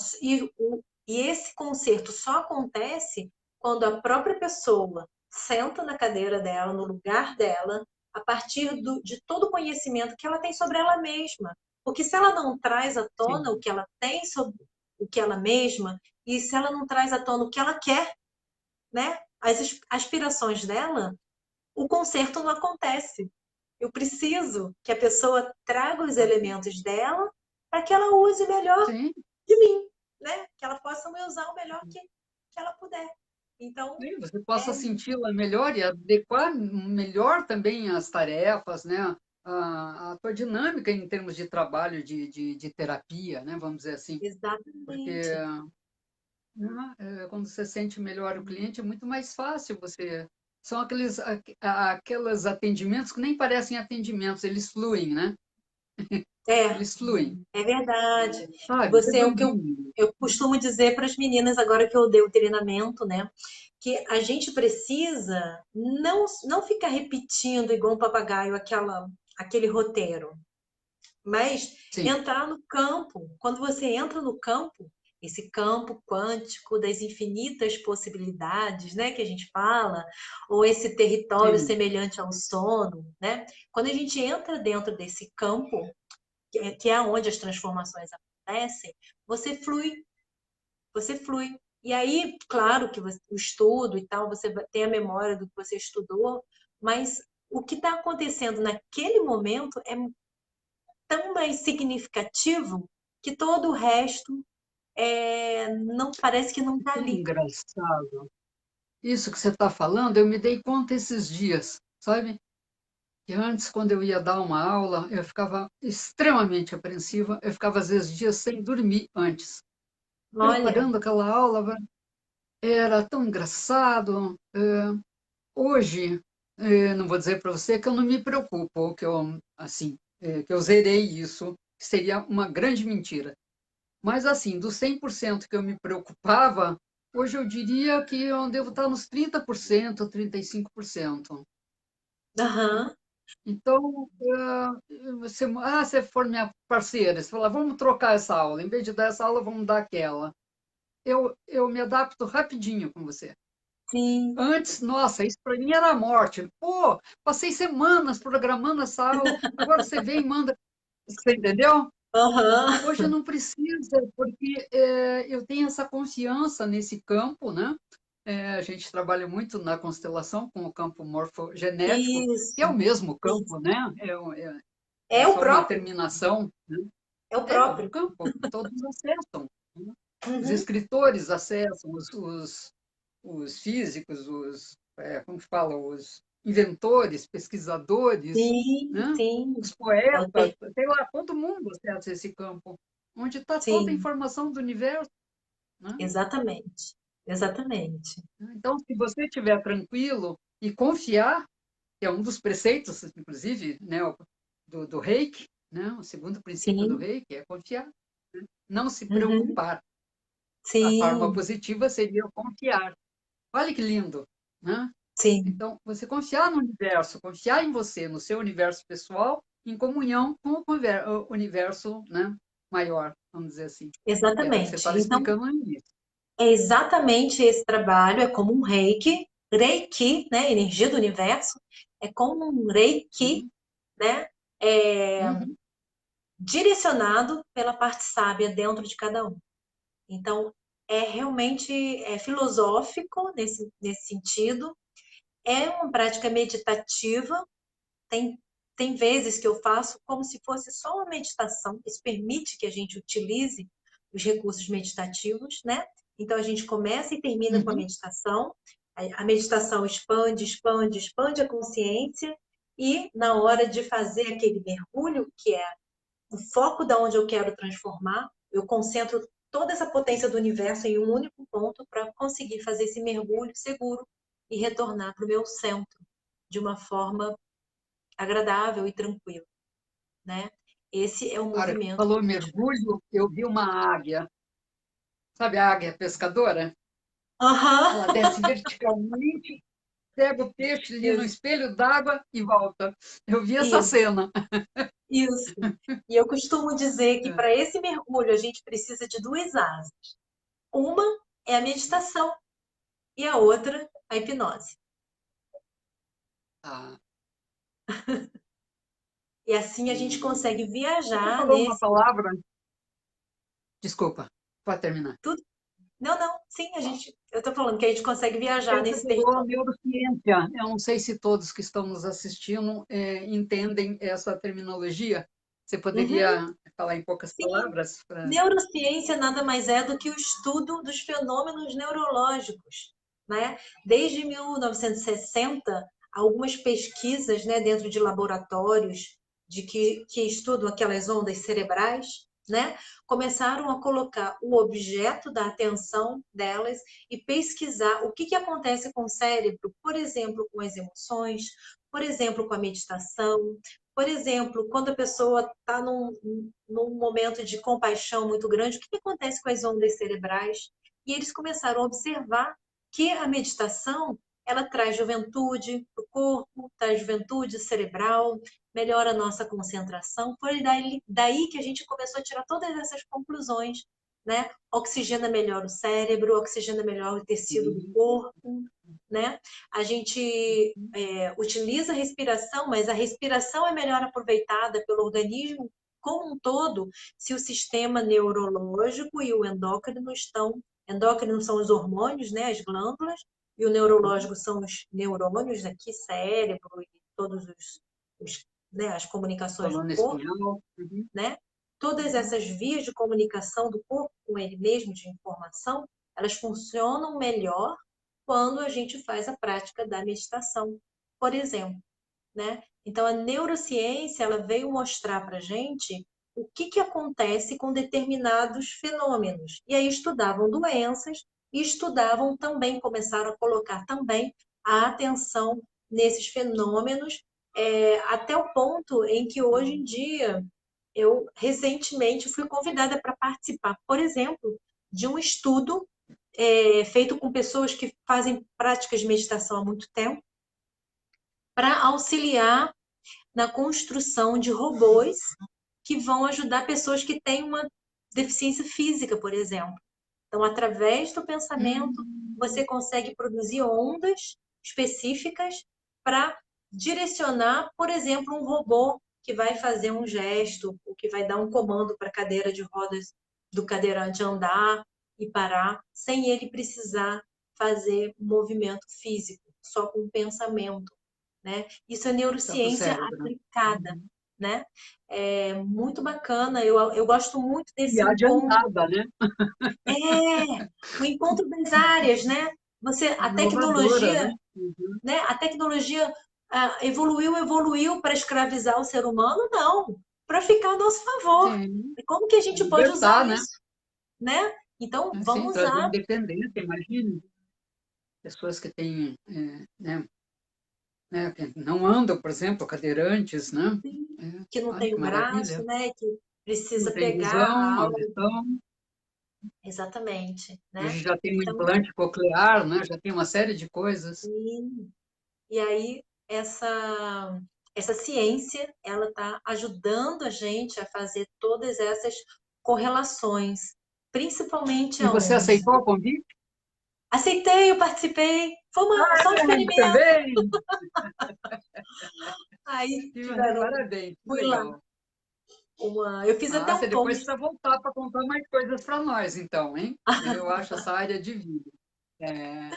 e esse conserto só acontece quando a própria pessoa senta na cadeira dela, no lugar dela, a partir de todo o conhecimento que ela tem sobre ela mesma. Porque se ela não traz à tona o Sim, que ela tem sobre o que ela mesma, e se ela não traz à tona o que ela quer, né? As aspirações dela, o conserto não acontece. Eu preciso que a pessoa traga os elementos dela para que ela use melhor sim. de mim, né? Que ela possa me usar o melhor que ela puder. Então, Sim, você possa é senti-la melhor e adequar melhor também as tarefas, né? A tua dinâmica em termos de trabalho de terapia, né? Vamos dizer assim, porque exatamente, né, quando você sente melhor o cliente é muito mais fácil você. São aqueles atendimentos que nem parecem atendimentos, eles fluem, né? É, Eles fluem, é verdade. sabe? É Você é o que doidinho. eu costumo dizer para as meninas agora que eu dei o treinamento, né? Que a gente precisa não ficar repetindo igual um papagaio aquele roteiro, mas Sim, entrar no campo. Quando você entra no campo, esse campo quântico das infinitas possibilidades, né, que a gente fala, ou esse território sim. semelhante ao sono, né? Quando a gente entra dentro desse campo, que é onde as transformações acontecem, você flui, você flui. E aí, claro que o estudo e tal, você tem a memória do que você estudou, mas o que está acontecendo naquele momento é tão mais significativo que todo o resto não parece que não está Tão ali. engraçado. Isso que você está falando, eu me dei conta esses dias, sabe? Que antes, quando eu ia dar uma aula, eu ficava extremamente apreensiva, eu ficava às vezes dias sem dormir antes, Olha, preparando aquela aula, era tão engraçado. Hoje, não vou dizer para você que eu não me preocupo, que eu, assim, que eu zerei isso, que seria uma grande mentira. Mas, assim, dos 100% que eu me preocupava, hoje eu diria que eu devo estar nos 30%, 35%. Né? aham, Então, você for minha parceira, você fala, vamos trocar essa aula, em vez de dar essa aula, vamos dar aquela. Eu me adapto rapidinho com você. sim, Antes, nossa, isso para mim era a morte. Pô, passei semanas programando essa aula, agora você vem e manda. Você entendeu? Hoje aham, não precisa, porque eu tenho essa confiança nesse campo, né? A gente trabalha muito na constelação com o campo morfogenético, que é o isso, mesmo isso. campo, né? É É o só uma próprio, terminação, né? é o É o próprio. campo que todos acessam, né? Os Uhum, escritores acessam, os físicos, como que fala, os inventores, pesquisadores, sim, né? sim, Os poetas, Alter- sei lá, todo mundo acessa esse campo, onde está toda a sim, informação do universo, né? exatamente, exatamente, Então, se você estiver tranquilo e confiar, que é um dos preceitos, inclusive, né, do Reiki, né? O segundo princípio do sim, Reiki é confiar, né? Não se uhum, preocupar. A forma sim, positiva seria o confiar. Olha que lindo, né? sim, Então, você confiar no universo, confiar em você, no seu universo pessoal, em comunhão com o universo, né, maior, vamos dizer assim, que era o que você exatamente. estava Então, explicando no início. é exatamente esse trabalho, é como um reiki, né, energia do universo, é como um reiki, Uhum, né, é, uhum, direcionado pela parte sábia dentro de cada um. Então, é realmente filosófico nesse sentido, é uma prática meditativa, tem, tem vezes que eu faço como se fosse só uma meditação, isso permite que a gente utilize os recursos meditativos, né? Então a gente começa e termina com a uhum. meditação, a meditação expande, expande, expande a consciência, e na hora de fazer aquele mergulho, que é o foco da onde eu quero transformar, eu concentro toda essa potência do universo em um único ponto para conseguir fazer esse mergulho seguro e retornar para o meu centro de uma forma agradável e tranquila, né? Esse é o A hora que movimento falou que a gente faz. mergulho, eu vi uma águia, sabe a águia pescadora? Aham, Ela desce verticalmente, pega o peixe ali no espelho d'água e volta. Eu vi essa isso, cena. isso. E eu costumo dizer que É. para esse mergulho a gente precisa de duas asas. Uma é a meditação e a outra a hipnose. Ah, E assim a gente e consegue você viajar falou uma nesse palavra, desculpa, pode terminar. tudo. Não, não, sim, eu estou falando que a gente consegue viajar Você nesse falou território. neurociência. Eu não sei se todos que estão nos assistindo entendem essa terminologia. Você Uhum, poderia falar em poucas sim. palavras? Neurociência nada mais é do que o estudo dos fenômenos neurológicos, né? Desde 1960, algumas pesquisas, né, dentro de laboratórios que estudam aquelas ondas cerebrais, né, começaram a colocar o objeto da atenção delas e pesquisar o que acontece com o cérebro, por exemplo, com as emoções, por exemplo, com a meditação, Por exemplo, quando a pessoa está num momento de compaixão muito grande, o que acontece com as ondas cerebrais? E eles começaram a observar que a meditação ela traz juventude para o corpo, traz juventude cerebral, melhora a nossa concentração. Foi daí que a gente começou a tirar todas essas conclusões, né? Oxigena melhor o cérebro, oxigena melhor o tecido do Sim. corpo, né? A gente utiliza a respiração, mas a respiração é melhor aproveitada pelo organismo como um todo se o sistema neurológico e o endócrino estão. Endócrino são os hormônios, né, as glândulas, e o neurológico são os neurônios aqui, cérebro e todos né, as comunicações do Coluna corpo, espinhal. Uhum. né? Todas essas vias de comunicação do corpo com ele mesmo, de informação, elas funcionam melhor quando a gente faz a prática da meditação, por exemplo, né? Então, a neurociência, ela veio mostrar para a gente o que acontece com determinados fenômenos. E aí estudavam doenças e estudavam também, começaram a colocar também a atenção nesses fenômenos, até o ponto em que hoje em dia eu recentemente fui convidada para participar, por exemplo, de um estudo feito com pessoas que fazem práticas de meditação há muito tempo, para auxiliar na construção de robôs que vão ajudar pessoas que têm uma deficiência física, por exemplo. Então, através do pensamento, Hum. você consegue produzir ondas específicas para direcionar, por exemplo, um robô que vai fazer um gesto, ou que vai dar um comando para a cadeira de rodas do cadeirante andar e parar, sem ele precisar fazer movimento físico, só com o pensamento, né? Isso é Só para o neurociência cérebro. aplicada, Uhum. né? É muito bacana, eu gosto muito E desse encontro. adiantada, né? O encontro das áreas, né? A Inovadora, né? tecnologia, Uhum. né? A tecnologia evoluiu para escravizar o ser humano? Não, para ficar a nosso favor. Sim. E como que a gente pode usar Libertar, né? isso, né? Então, Assim, vamos trazer usar. independência, imagine. Pessoas que têm, que não andam, por exemplo, cadeirantes, né? Que não Olha tem que o braço, maravilha. né? Que Não precisa tem pegar visão, algo. audição. Exatamente, né? Hoje já tem um Então, implante coclear, né? Já tem uma série de coisas. e aí essa ciência, ela está ajudando a gente a fazer todas essas correlações, principalmente E você aonde? aceitou o convite? Aceitei, eu participei, só um Ah, experimento. também! Aí tiveram, Parabéns, que fui lá, legal. eu fiz até Ah, você um depois post. precisa voltar para contar mais coisas para nós, então, hein? Eu acho essa área de vida. É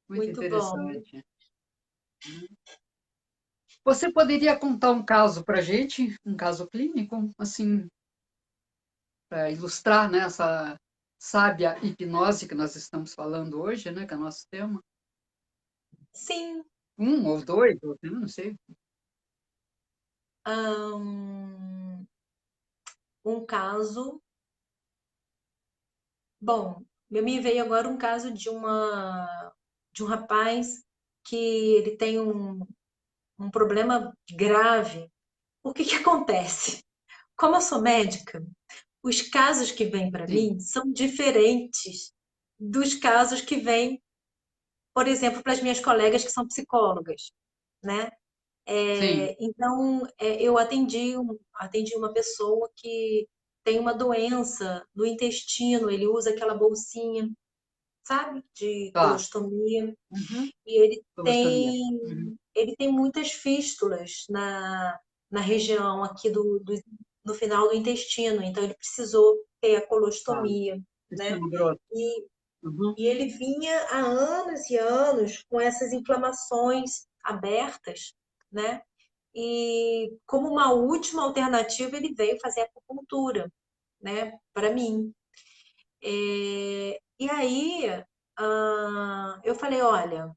muito Muito bom. interessante. Você poderia contar um caso para a gente, um caso clínico, assim, para ilustrar, né, essa sábia hipnose que nós estamos falando hoje, né, que é o nosso tema? Sim, Um ou dois, ou não sei. um caso. Bom, me veio agora um caso de um rapaz que ele tem um problema grave. O que que acontece? Como eu sou médica, os casos que vêm para Sim, mim são diferentes dos casos que vêm, por exemplo, para as minhas colegas que são psicólogas, né? sim, Então, eu atendi uma pessoa que tem uma doença no intestino, ele usa aquela bolsinha, sabe, de tá. colostomia, Uhum. e Colostomia. Uhum. ele tem muitas fístulas na região aqui no final do intestino, então ele precisou ter a Tá. colostomia, né? Intestino grosso. E, Uhum. e ele vinha há anos e anos com essas inflamações abertas, né? E como uma última alternativa, ele veio fazer acupuntura, né, para mim. E aí, eu falei, olha,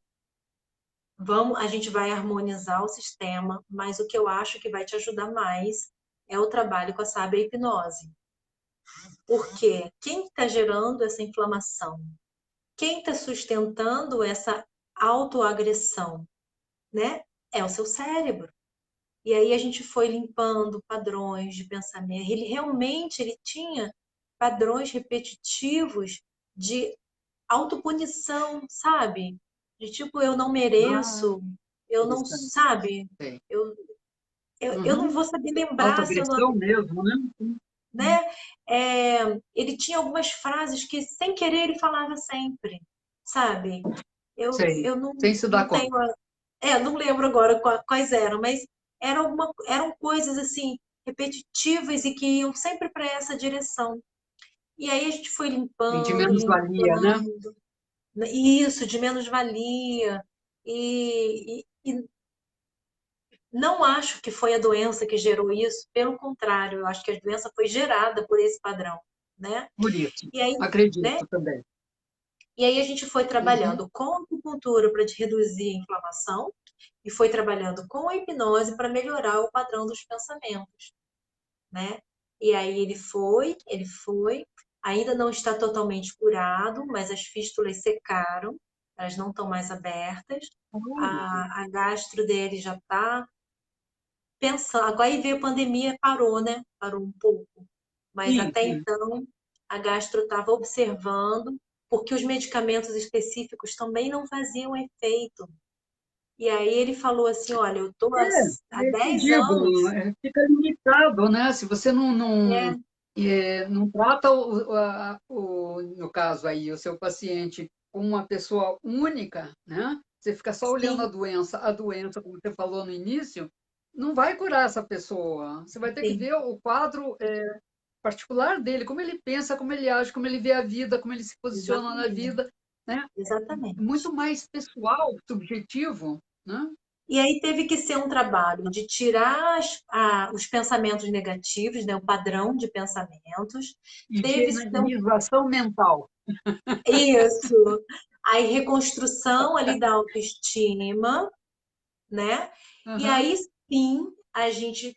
a gente vai harmonizar o sistema, mas o que eu acho que vai te ajudar mais é o trabalho com a sábia hipnose. Porque quem está gerando essa inflamação? Quem está sustentando essa autoagressão, né? É o seu cérebro. E aí a gente foi limpando padrões de pensamento. Ele tinha padrões repetitivos de autopunição, sabe? De tipo, eu não Ah, mereço, eu não, interessante. sabe? Sei. Eu, eu não Uhum. vou saber lembrar se eu não, Autoagressão mesmo, né? né? É, ele tinha algumas frases que, sem querer, ele falava sempre, sabe? Sei. Eu não, Sem se dar não tenho, conta. não lembro agora quais eram, mas eram coisas assim repetitivas e que iam sempre para essa direção. E aí a gente foi E de limpando, menos-valia, né? limpando, né? Isso, de menos-valia. E não acho que foi a doença que gerou isso, pelo contrário, eu acho que a doença foi gerada por esse padrão, né? Por isso. E aí, né? Acredito também. E aí a gente foi Uhum. trabalhando com acupuntura para reduzir a inflamação e foi trabalhando com a hipnose para melhorar o padrão dos pensamentos, né? E aí ele foi, ainda não está totalmente curado, mas as fístulas secaram, elas não estão mais abertas. Olha, A gastro dele já está pensando. Agora aí veio a pandemia, parou, né? Parou um pouco. Mas sim, até sim. então, a gastro estava observando, porque os medicamentos específicos também não faziam efeito. E aí ele falou assim: olha, eu estou há É que eu 10 digo, anos. fica limitado, né? Se você É, não trata, no caso aí, o seu paciente como uma pessoa única, né? Você fica só olhando sim, a doença, como você falou no início, não vai curar essa pessoa. Você vai ter que sim, ver o quadro particular dele, como ele pensa, como ele age, como ele vê a vida, como ele se posiciona na exatamente, vida, né? exatamente. Muito mais pessoal, subjetivo, né? E aí teve que ser um trabalho de tirar os pensamentos negativos, né, o padrão de pensamentos. Teve que ser Higienização mental. isso. Aí reconstrução ali da autoestima, né? E Aham. aí sim a gente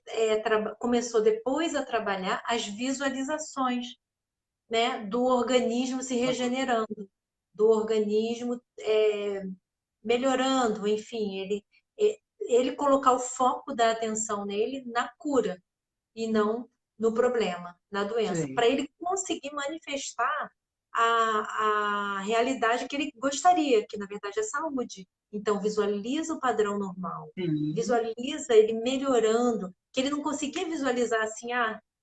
começou depois a trabalhar as visualizações, né, do organismo se regenerando, do organismo melhorando, enfim, ele colocar o foco da atenção nele na cura e não no problema, na doença, Sim. para ele conseguir manifestar a realidade que ele gostaria, que na verdade é saúde. Então, visualiza o padrão normal, Sim. visualiza ele melhorando, que ele não conseguia visualizar assim,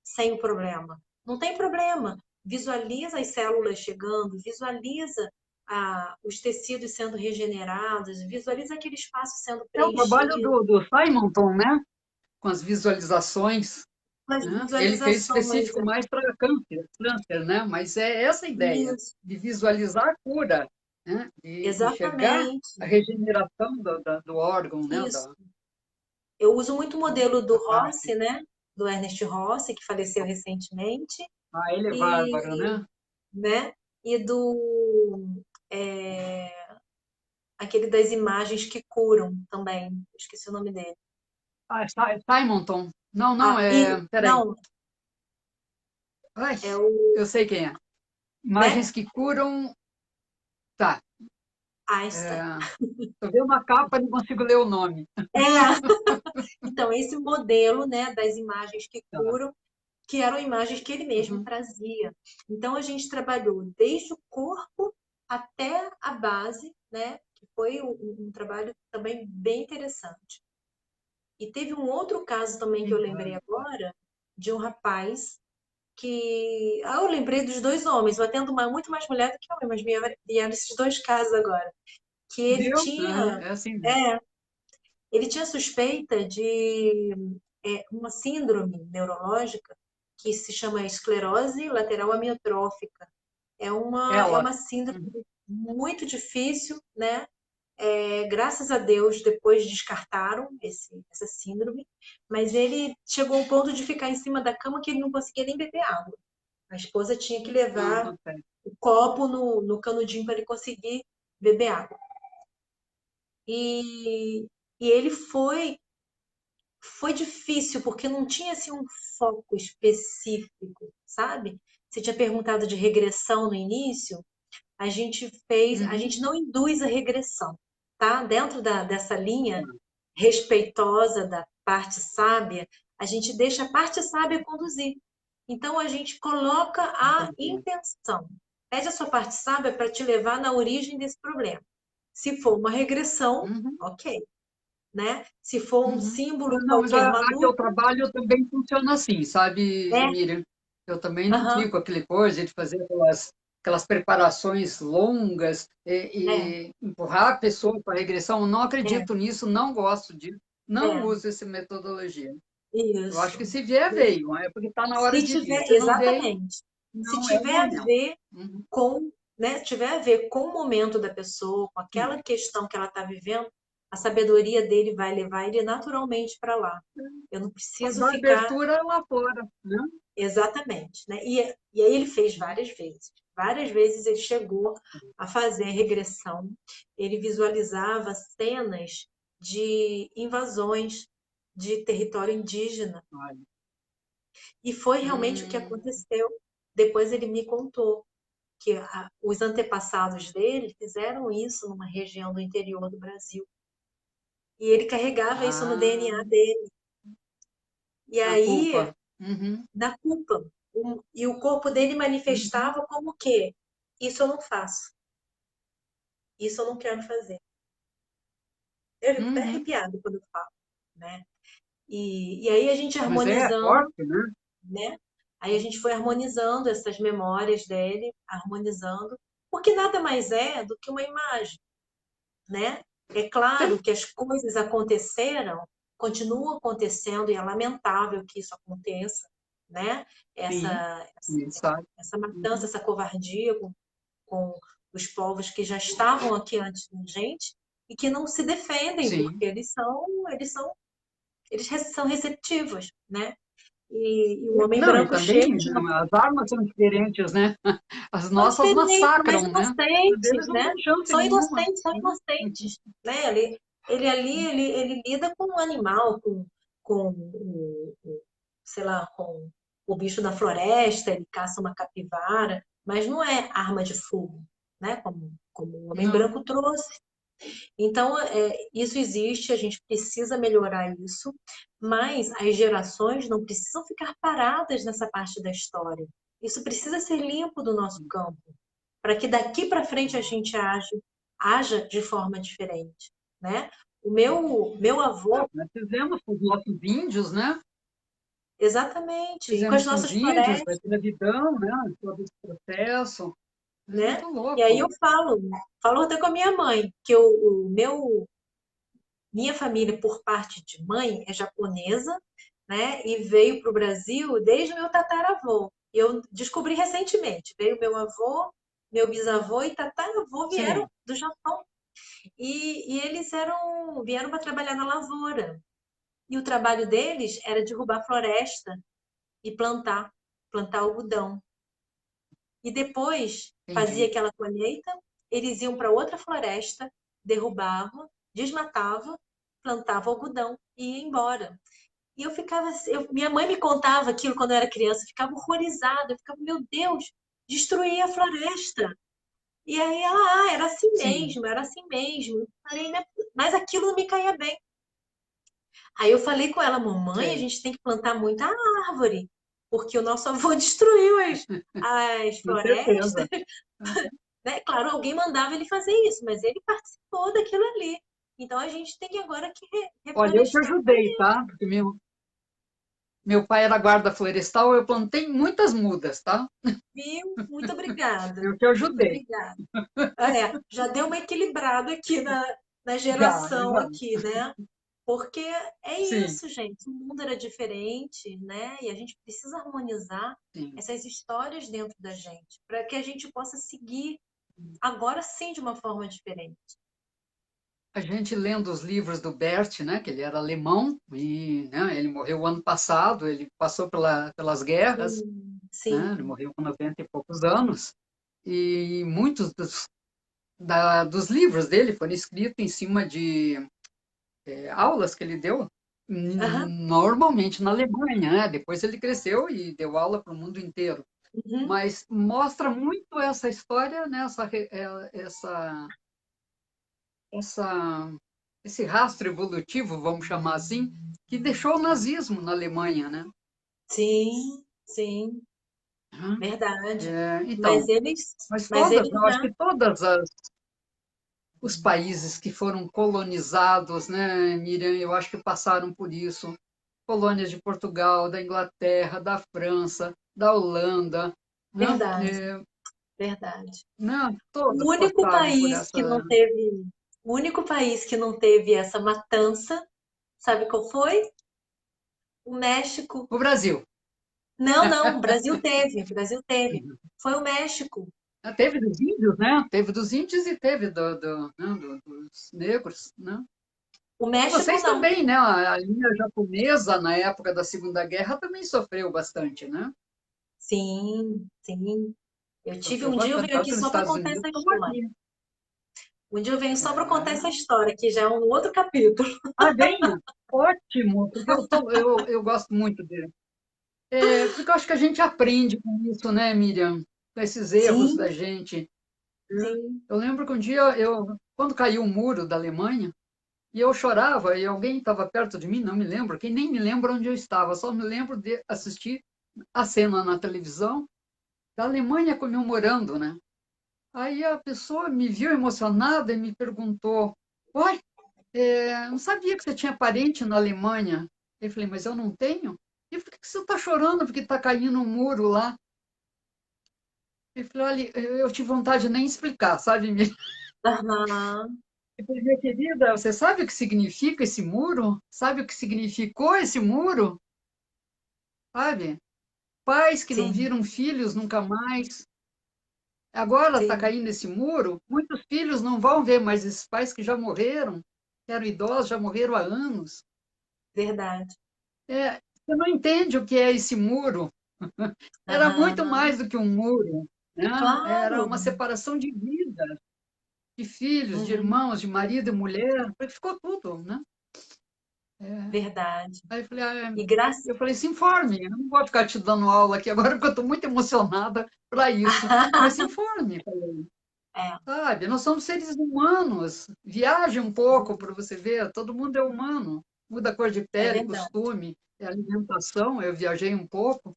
sem o problema. Não tem problema. Visualiza as células chegando, visualiza os tecidos sendo regenerados, visualiza aquele espaço sendo É o trabalho preenchido, do Simonton, né? Com as visualizações, as né? Ele fez visualizações. específico mais para câncer, né? Mas é essa a ideia, Isso, de visualizar a cura, né? De enxergar a exatamente. regeneração do órgão, né? Isso. Eu uso muito o modelo do Da parte. Rossi, né? Do Ernest Rossi, que faleceu recentemente, Ah, ele é bárbaro, e, né? né? E é, aquele das imagens que curam também. Esqueci o nome dele. Ah, é Simonton. Não, não, peraí. Não, Ai, é o, eu sei quem é. né? Imagens que curam. Tá. Einstein. Eu vi uma capa e não consigo ler o nome. É, então, esse modelo, né, das imagens que Tá. curam, que eram imagens que ele mesmo Uhum. trazia. Então, a gente trabalhou desde o corpo até a base, né? Que foi um trabalho também bem interessante. E teve um outro caso também que Que eu lembrei bárbaro. agora, de um rapaz que. Ah, eu lembrei dos dois homens, eu atendo muito mais mulher do que homem, mas vieram esses dois casos agora. Que ele Viu? Aham, tinha. é assim mesmo. É, ele tinha suspeita de uma síndrome neurológica que se chama esclerose lateral amiotrófica. É Ela. uma síndrome Uhum. muito difícil, né? Graças a Deus, depois descartaram essa síndrome, mas ele chegou ao ponto de ficar em cima da cama que ele não conseguia nem beber água. A esposa tinha que Não, levar consegue. o copo no canudinho para ele conseguir beber água. E, e ele foi difícil, porque não tinha assim, um foco específico, sabe? Você tinha perguntado de regressão no início, a Uhum. gente não induz a regressão, tá? Dentro dessa Tá. linha respeitosa parte sábia, a gente deixa a parte sábia conduzir. Então, a gente coloca a entendi. intenção. Pede a sua parte sábia para te levar na origem desse problema. Se for uma regressão, Uhum, ok, né? Se for um uhum. símbolo Não, mas qualquer a que eu maluco, trabalho também funciona assim, sabe, é, Miriam? Eu também não aham, fico aquele coisa de fazer aquelas preparações longas é, e empurrar a pessoa para a regressão. Eu não é, acredito nisso, não gosto disso, não é, uso essa metodologia. Eu acho isso. que se vier, veio, é porque está na hora Se de vir. tiver, Se não veio, exatamente. Se não é o tiver a momento. ver Uhum, com, né, tiver a ver com o momento da pessoa, com aquela sim. questão que ela está vivendo, a sabedoria dele vai levar ele naturalmente para lá. Eu não Só preciso dá ficar abertura lá fora, né? exatamente, né? E aí ele fez várias vezes. Várias vezes ele chegou a fazer regressão. Ele visualizava cenas de invasões de território indígena. Olha. E foi realmente o que Hum, aconteceu. Depois ele me contou que os antepassados dele fizeram isso numa região do interior do Brasil. E ele carregava isso no ah, DNA dele. E a aí, culpa. Uhum, da culpa. E o corpo dele uhum, manifestava como o quê? Isso eu não faço. Isso eu não quero fazer. Eu fico até uhum. arrepiado quando eu falo, né? E aí a gente Mas é harmonizando, forte, né? né? Aí a gente foi harmonizando essas memórias dele, harmonizando, porque nada mais é do que uma imagem, né? É claro Sim, que as coisas aconteceram, continuam acontecendo e é lamentável que isso aconteça, né? sim, Essa, sim, sabe? essa matança, Uhum. essa covardia com os povos que já estavam aqui antes da gente e que não se defendem Sim. porque eles são receptivos, né? E o homem Não, e branco chega também de né, as armas são diferentes, né? As são nossas diferentes, mais massacram, né? As deles inocentes, não né? tem chance São nenhuma. inocentes, são Sim. inocentes, né? Ele ali, ele lida com um animal, com sei lá, com o bicho da floresta, ele caça uma capivara, mas não é arma de fogo, né? Como o homem Não, branco trouxe. Então, isso existe, a gente precisa melhorar isso, mas as gerações não precisam ficar paradas nessa parte da história. Isso precisa ser limpo do nosso campo, para que daqui para frente a gente haja de forma diferente, né? O meu avô, nós fizemos com os nossos índios, né? exatamente, e com as Fizemos com os nossas índios, a florestas, escravidão, né? Todo esse processo. É né? muito E aí eu louco. falo até com a minha mãe, que minha família, por parte de mãe, é japonesa, né? E veio para o Brasil desde o meu tataravô. Eu descobri recentemente. Veio meu avô, meu bisavô e tataravô vieram Sim, do Japão. E eles vieram para trabalhar na lavoura. E o trabalho deles era derrubar floresta e plantar algodão. E depois fazia entendi. aquela colheita, eles iam para outra floresta, derrubavam, desmatavam, plantavam algodão e ia embora. E eu ficava, minha mãe me contava aquilo quando eu era criança, eu ficava horrorizada, eu ficava, meu Deus, destruir a floresta. E aí ela, Sim, era assim mesmo. Eu falei, "Né, mas aquilo não me caía bem. Aí eu falei com ela, mamãe, a sei, gente tem que plantar muita árvore, porque o nosso avô destruiu as com florestas, certeza. Uhum. né? Claro, alguém mandava ele fazer isso, mas ele participou daquilo ali. Então a gente tem agora que Olha, eu te reflorestar, ajudei, tá? Porque meu pai era guarda florestal, eu plantei muitas mudas, tá? viu? Muito obrigada. Eu te Muito ajudei. obrigada. Já deu uma equilibrada aqui na Já, geração já. aqui, né? Porque é Sim, isso, gente. O mundo era diferente, né? E a gente precisa harmonizar sim. essas histórias dentro da gente, para que a gente possa seguir agora sim de uma forma diferente. A gente lendo os livros do Bert, né, que ele era alemão e né, ele morreu ano passado, ele passou pelas guerras, né, ele Sim. morreu com 90 e poucos anos, e muitos dos livros dele foram escritos em cima de aulas que ele deu, Aham. normalmente na Alemanha, né? Depois ele cresceu e deu aula para o mundo inteiro. Uhum. Mas mostra muito essa história, né? Essa, esse rastro evolutivo, vamos chamar assim, que deixou o nazismo na Alemanha, né? Sim, sim, Uhum. verdade. Então, Mas eles, mas mas todas, eles eu acho já, que todas os países que foram colonizados, né, Miriam, eu acho que passaram por isso. Colônias de Portugal, da Inglaterra, da França, da Holanda, né? verdade, verdade. Não, O todas único passaram por país que essa. não teve, o único país que não teve essa matança, sabe qual foi? O México. O Brasil. Não, não, o Brasil teve, o Brasil teve. Foi o México. Teve dos índios, né? Teve dos índios e teve né, dos negros, né? O E México vocês não. também, né? A linha japonesa, na época da Segunda Guerra, também sofreu bastante, né? Sim, sim. Sofreu Um dia eu bastante, venho aqui tanto nos só para Estados contar Unidos essa como história. aqui. Um dia eu venho só para contar essa É. história, que já é um outro capítulo. Ah, venha! Ótimo, porque eu gosto muito dele. Porque eu acho que a gente aprende com isso, né, Miriam? Com esses erros da Sim, gente. sim. Eu lembro que um dia, quando caiu o muro da Alemanha, e eu chorava, e alguém estava perto de mim, não me lembro, quem nem me lembra onde eu estava, só me lembro de assistir a cena na televisão da Alemanha comemorando, né? Aí a pessoa me viu emocionada e me perguntou: Oi, não sabia que você tinha parente na Alemanha. Eu falei: Mas eu não tenho? E por que você está chorando porque está caindo um muro lá? Eu falei: Olha, eu tive vontade de nem explicar, sabe? Aham, Eu falei: Minha querida, você sabe o que significa esse muro? Sabe o que significou esse muro? Sabe? Pais que não sim, viram filhos nunca mais. Agora está sim, caindo esse muro, muitos filhos não vão ver mais esses pais que já morreram, que eram idosos, já morreram há anos. verdade. Você não entende o que é esse muro. Era muito Aham, mais do que um muro, né? Era claro, uma separação de vida, de filhos, de uhum, irmãos, de marido e mulher, ficou tudo, né? verdade. Aí E graças. eu falei, se informe, eu não vou ficar te dando aula aqui agora, porque eu estou muito emocionada para isso. Mas se informe, falei, É, sabe? Nós somos seres humanos. Viaje um pouco para você ver, todo mundo é humano. Muda a cor de é pele, verdade, costume, alimentação. Eu viajei um pouco.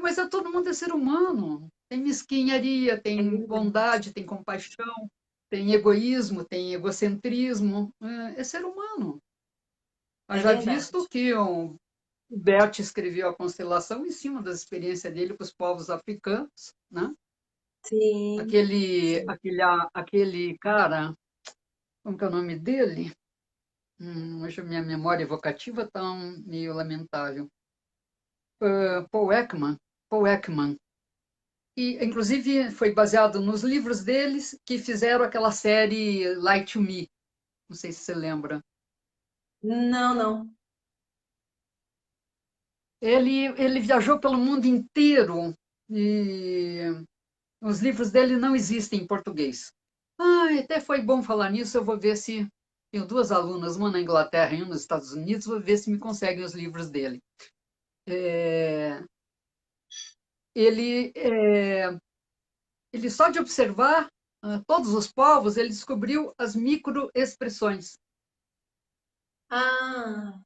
Mas todo mundo é ser humano. Tem mesquinharia, é tem verdade, bondade, tem compaixão, tem egoísmo, tem egocentrismo. É ser humano. é Haja visto verdade. que o Bert escreveu a constelação em cima da experiência dele com os povos africanos, né? Sim, sim. Aquele cara, como que é o nome dele? Hoje a minha memória evocativa está meio lamentável. Paul Ekman. Paul Ekman. E, inclusive, foi baseado nos livros deles que fizeram aquela série Light to Me. Não sei se você lembra. Não, não. Ele viajou pelo mundo inteiro e os livros dele não existem em português. Até foi bom falar nisso. Eu vou ver se. Tenho duas alunas, uma na Inglaterra e uma nos Estados Unidos, vou ver se me conseguem os livros dele. É, ele, é, ele só de observar todos os povos, ele descobriu as microexpressões. Ah,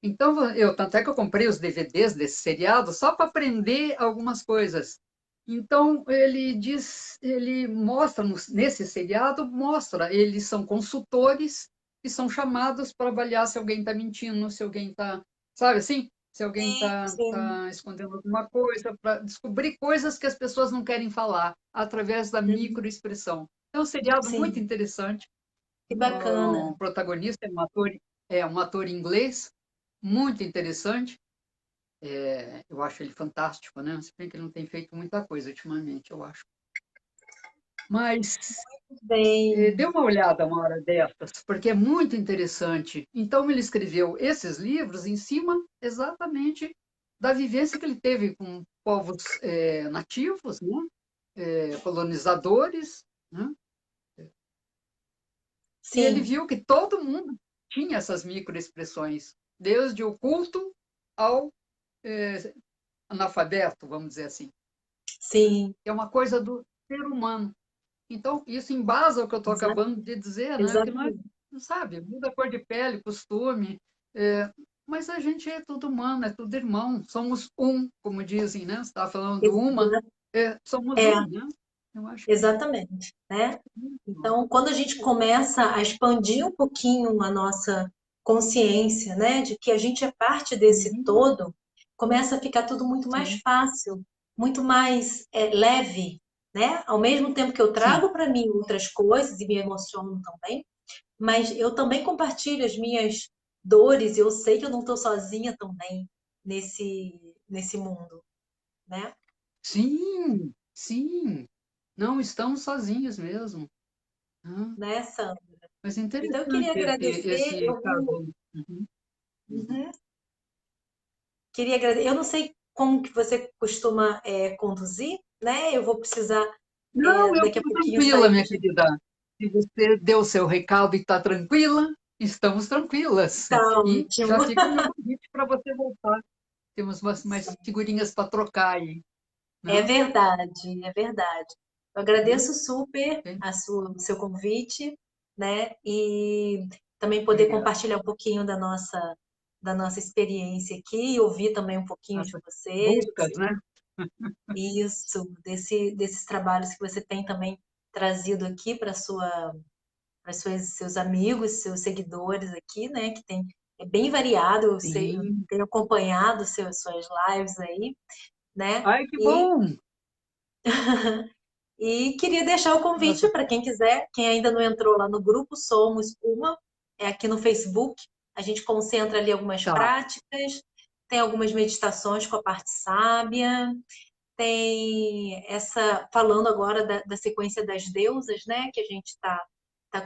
Então, tanto é que eu comprei os DVDs desse seriado só para aprender algumas coisas. Então, ele mostra, nesse seriado, mostra, eles são consultores e são chamados para avaliar se alguém está mentindo, se alguém está, sabe assim? Se alguém sim, está sim. tá escondendo alguma coisa, para descobrir coisas que as pessoas não querem falar, através da Uhum, microexpressão. É um seriado muito sim, interessante. que O bacana. protagonista é um ator inglês, muito interessante. Eu acho ele fantástico, né? Se bem que ele não tem feito muita coisa ultimamente, eu acho. Mas dê Bem, uma olhada uma hora dessas, porque é muito interessante. Então, ele escreveu esses livros em cima exatamente da vivência que ele teve com povos nativos, né? Colonizadores, né? E ele sim, viu que todo mundo tinha essas microexpressões, desde o culto ao eh, analfabeto, vamos dizer assim, né? sim, É uma coisa do ser humano. Então, isso embasa o que eu estou exa- acabando de dizer, né? Que exatamente. sabe, muda a cor de pele, costume, é, mas a gente é tudo humano, é tudo irmão, somos um, como dizem, né? Você estava falando do uma, Exa- somos É, um, né? Eu acho que exatamente, né? isso. Então, quando a gente começa a expandir um pouquinho a nossa consciência, né, de que a gente é parte desse Uhum, todo, começa a ficar tudo muito mais sim, fácil, muito mais leve, né? Ao mesmo tempo que eu sim, trago para mim outras coisas e me emociono também, mas eu também compartilho as minhas dores, e eu sei que eu não estou sozinha também nesse mundo, né? sim, sim. Não estamos sozinhos mesmo. Ah, Né, Sandra? mas é Então eu queria interessante agradecer, esse caso. Uhum, uhum. Uhum. Queria agradecer. Eu não sei como que você costuma conduzir, né? Eu vou precisar Não, eu daqui a estou pouquinho tranquila, sair. minha querida. Se você deu o seu recado e está tranquila, estamos tranquilas. Tá E ótimo. já fica o meu convite para você voltar. Temos mais figurinhas para trocar aí, É né? verdade, é verdade. Eu Hum, agradeço super ok. o seu convite, né? E também poder Obrigado. compartilhar um pouquinho da nossa experiência aqui, e ouvir também um pouquinho de Nossas você, buscas, né? isso, desses trabalhos que você tem também trazido aqui para seus amigos, seus seguidores aqui, né? Que tem é bem variado, eu Sim. tenho acompanhado suas lives aí, né? Ai, que bom! E queria deixar o convite Nossa, para quem quiser, quem ainda não entrou lá no grupo Somos Uma, é aqui no Facebook. A gente concentra ali algumas tá. práticas, tem algumas meditações com a parte sábia, tem essa, falando agora da sequência das deusas, né, que a gente tá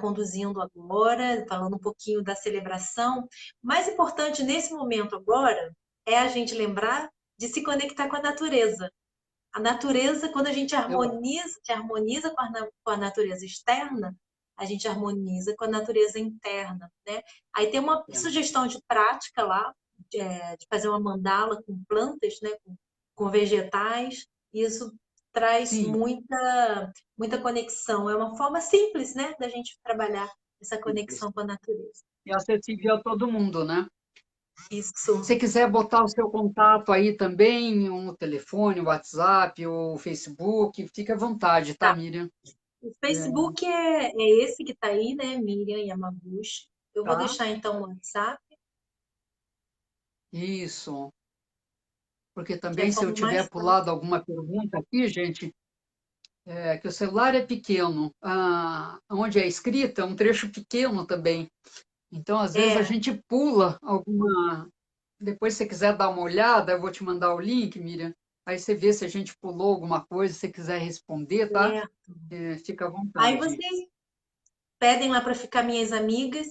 conduzindo agora, falando um pouquinho da celebração. O mais importante nesse momento agora é a gente lembrar de se conectar com a natureza. A natureza, quando a gente Eu, harmoniza com a natureza externa, a gente harmoniza com a natureza interna, né? Aí tem uma é, sugestão de prática lá, de fazer uma mandala com plantas, né? Com vegetais. E isso traz sim, muita conexão. É uma forma simples, né? Da gente trabalhar essa simples. conexão com a natureza. E acessível a todo mundo, né? Isso. Se quiser botar o seu contato aí também, um telefone, um WhatsApp, ou Facebook, fica à vontade, tá, Tá. Miriam? O É, Facebook é esse que está aí, né? Miriam Yamaguchi. Eu vou tá? deixar então o WhatsApp, Isso. Porque que é também, a se eu forma mais tiver fácil. pulado alguma pergunta aqui, gente, que o celular é pequeno, onde é escrita é um trecho pequeno também. Então, às vezes, a É, gente pula alguma. Depois, se você quiser dar uma olhada, eu vou te mandar o link, Miriam. Aí você vê se a gente pulou alguma coisa, se você quiser responder, tá? certo. Fica à Aí vontade. vocês pedem lá para ficar minhas amigas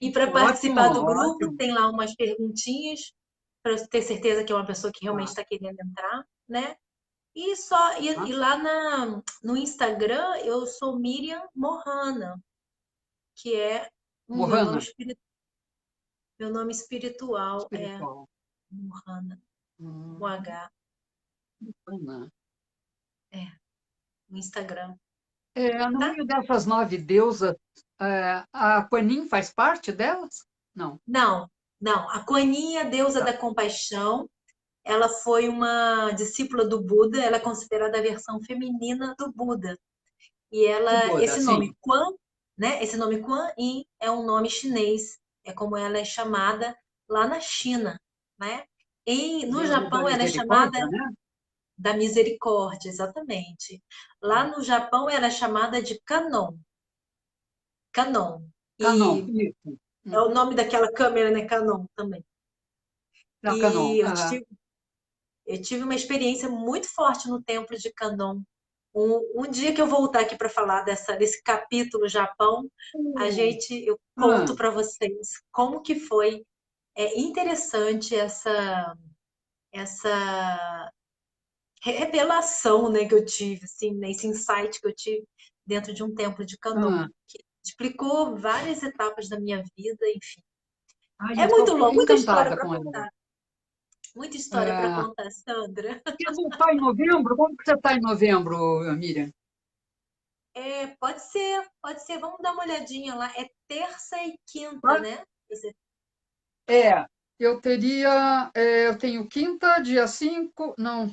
e para Ótimo, participar do grupo, ótimo. tem lá umas perguntinhas para ter certeza que é uma pessoa que realmente Tá, está querendo entrar, né? E tá? lá no Instagram eu sou Miriam Mohana, que é Mohana, meu nome espiritual é espiritual. Mohana, com Hum, H, Mohana. é, no Instagram, No tá? meio dessas 9 deusas, a Quanin faz parte delas? Não. Não, não. A Kuan-Yin, a deusa Tá. da compaixão, ela foi uma discípula do Buda, ela é considerada a versão feminina do Buda. E Do ela, Buda, esse nome sim. Quan, né? Esse nome Kuan-Yin é um nome chinês, é como ela é chamada lá na China, né? E no Deusa da Japão ela é chamada misericórdia, né? da misericórdia, exatamente. Lá no Japão ela é chamada de Kanon, Canon. Canon, E isso. é o nome daquela câmera, né? Canon também. Canon. E eu tive uma experiência muito forte no templo de Canon. Um dia que eu voltar aqui para falar desse capítulo Japão, eu conto Ah, para vocês como que foi interessante essa revelação, né, que eu tive, assim, né, esse insight que eu tive dentro de um templo de Canon, ah. que explicou várias etapas da minha vida, enfim. Ai, eu É muito estou longo, muita história encantada para com ela. contar. Muita história para É, contar, Sandra. você voltar em novembro? Como que você está em novembro, Miriam? Pode ser, pode ser. Vamos dar uma olhadinha lá. É terça e quinta, Tá? né? Você- É, eu tenho quinta, dia 5, não,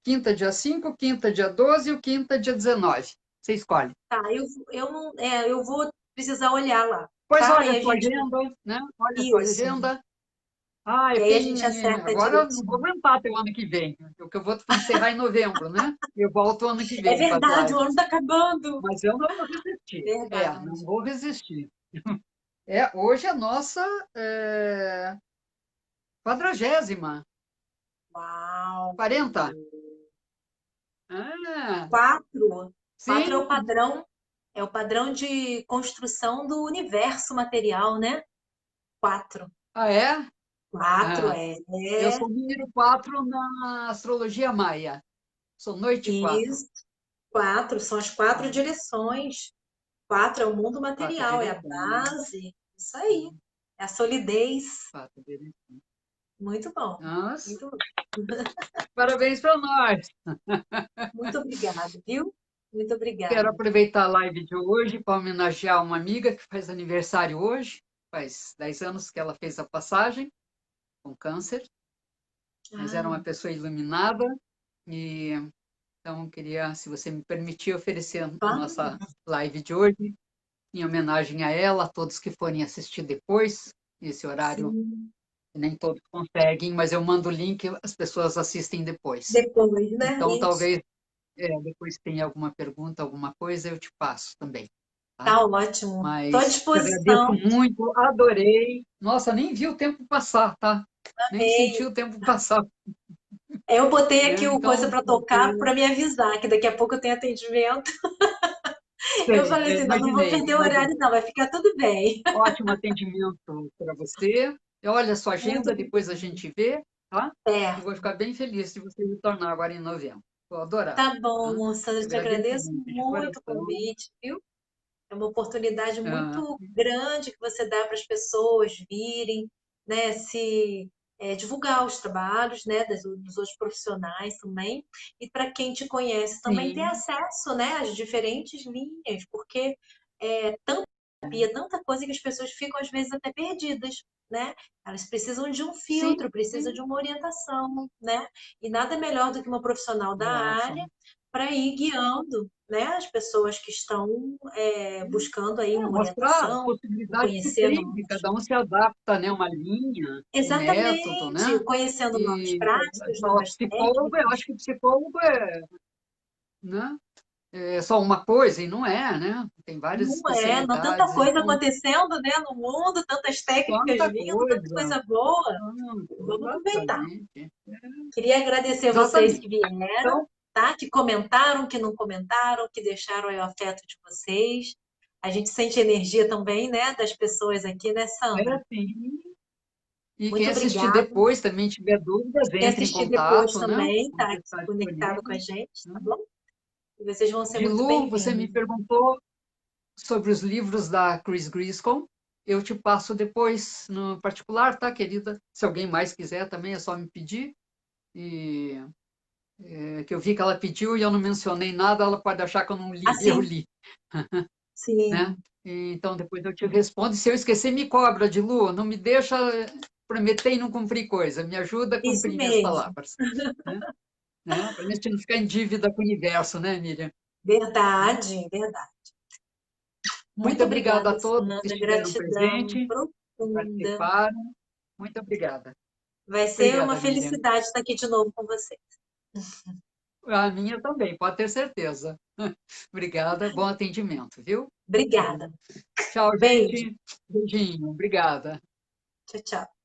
quinta, dia 5, quinta, dia 12 e o quinta, dia 19. Você escolhe. Tá, eu vou precisar olhar lá, Pois tá? olha E a a sua gente. agenda, né? Olha a sua Isso. agenda. Ah, E eu aí a tenho. gente acerta Agora eu não vou direitinho. aguentar até o ano que vem, porque eu vou encerrar em novembro, né? Eu volto ano que É vem com as verdade, o ano lives. tá acabando. Mas eu não vou resistir. Não Verdade. vou resistir. Hoje é a nossa é, 40ª, Uau! 40. Ah, Quatro. Quatro sim. é o padrão de construção do universo material, né? Quatro. Ah, é? Quatro Ah, eu é sou número 4 na astrologia maia. Sou noite 4. isso. Quatro são as quatro Hum, direções. Quatro é o mundo 4 material, é a direções. base. Isso aí. É a solidez. 4 direções. Muito bom. Nossa, Muito, parabéns para nós. muito obrigada, viu? Muito Quero obrigada. aproveitar a live de hoje para homenagear uma amiga que faz aniversário hoje. Faz 10 anos que ela fez a passagem com câncer, mas era uma Ah, pessoa iluminada. E então queria, se você me permitir, oferecer a claro. nossa live de hoje em homenagem a ela, a todos que forem assistir depois, nesse horário. Sim. Nem todos conseguem, mas eu mando o link, as pessoas assistem depois. Depois, né? Então, Isso. talvez, depois tenha alguma pergunta, alguma coisa, eu te passo também, tá? Tá ótimo. Estou à Mas te agradeço disposição. muito, adorei. Nossa, nem vi o tempo passar, tá? Nem senti Amei. o tempo passar, Eu botei né? aqui o coisa Então, para tocar para me avisar que daqui a pouco eu tenho atendimento. Eu falei assim, não, não vou imaginei, perder o horário, imaginei. não, vai ficar tudo bem. Ótimo atendimento para você. Olha a sua Muito agenda, depois a gente vê, tá? Eu vou certo. ficar bem feliz de você retornar agora em novembro. Vou adorar, Tá tá? bom, Sandra, te Agradeço agradeço muito, de muito o coração. convite, viu? É uma oportunidade Ah, muito grande que você dá para as pessoas virem, né, divulgar os trabalhos, né, dos outros profissionais também, e para quem te conhece também ter sim, acesso, né, às diferentes linhas, porque é tanta terapia, tanta coisa que as pessoas ficam às vezes até perdidas, né? Elas precisam de um sim, filtro, precisam de sim. uma orientação, né? E nada melhor do que uma profissional da Nossa, área para ir guiando, né, as pessoas que estão buscando aí uma mostrar as orientação, possibilidades que conhecer tem, que novos. cada um se adapta, né? Uma linha, um método, Exatamente, né? conhecendo novas E práticas, só novas psicólogo, eu técnicas. acho que psicólogo né? É só uma coisa, e não é, né? Tem várias Não é, não tanta especialidades, coisa então, acontecendo, né, no mundo, tantas técnicas quanta vindo, tanta coisa. coisa boa. Vamos aproveitar. Exatamente. Queria agradecer a vocês que Exatamente. vieram, Então, tá? Que comentaram, que não comentaram, que deixaram aí o afeto de vocês. A gente sente energia também, né, das pessoas aqui, né, é Sandra? assim. E quem Muito assistir obrigada. depois também tiver dúvidas, Quem entre em assistir depois contato, né? também Vamos está estar conectado com a disponíveis. gente, Né? tá bom? E vocês vão ser muito Dilu, você me bem-vindos. perguntou sobre os livros da Chris Griscom. Eu te passo depois no particular, tá, querida? Se alguém mais quiser também é só me pedir. E que eu vi que ela pediu e eu não mencionei nada, ela pode achar que eu não li, eu Assim, li, né? sim, Então depois eu te respondo. Se eu esquecer, me cobra, Dilu, não me deixa prometer e não cumprir coisa. Me ajuda a isso cumprir minhas mesmo. palavras, né? Para a gente não ficar em dívida com o universo, né, Miriam? Né? Verdade, verdade. Muito Muito obrigada obrigada, a todos que Sandra. estiveram Gratidão presentes, que profunda. participaram. Muito obrigada. Vai ser uma Obrigada, Miriam. felicidade estar aqui de novo com você. A minha também, pode ter certeza. Obrigada, bom atendimento, viu? Obrigada. Tchau, Beijo. gente. Beijinho, obrigada. Tchau, tchau.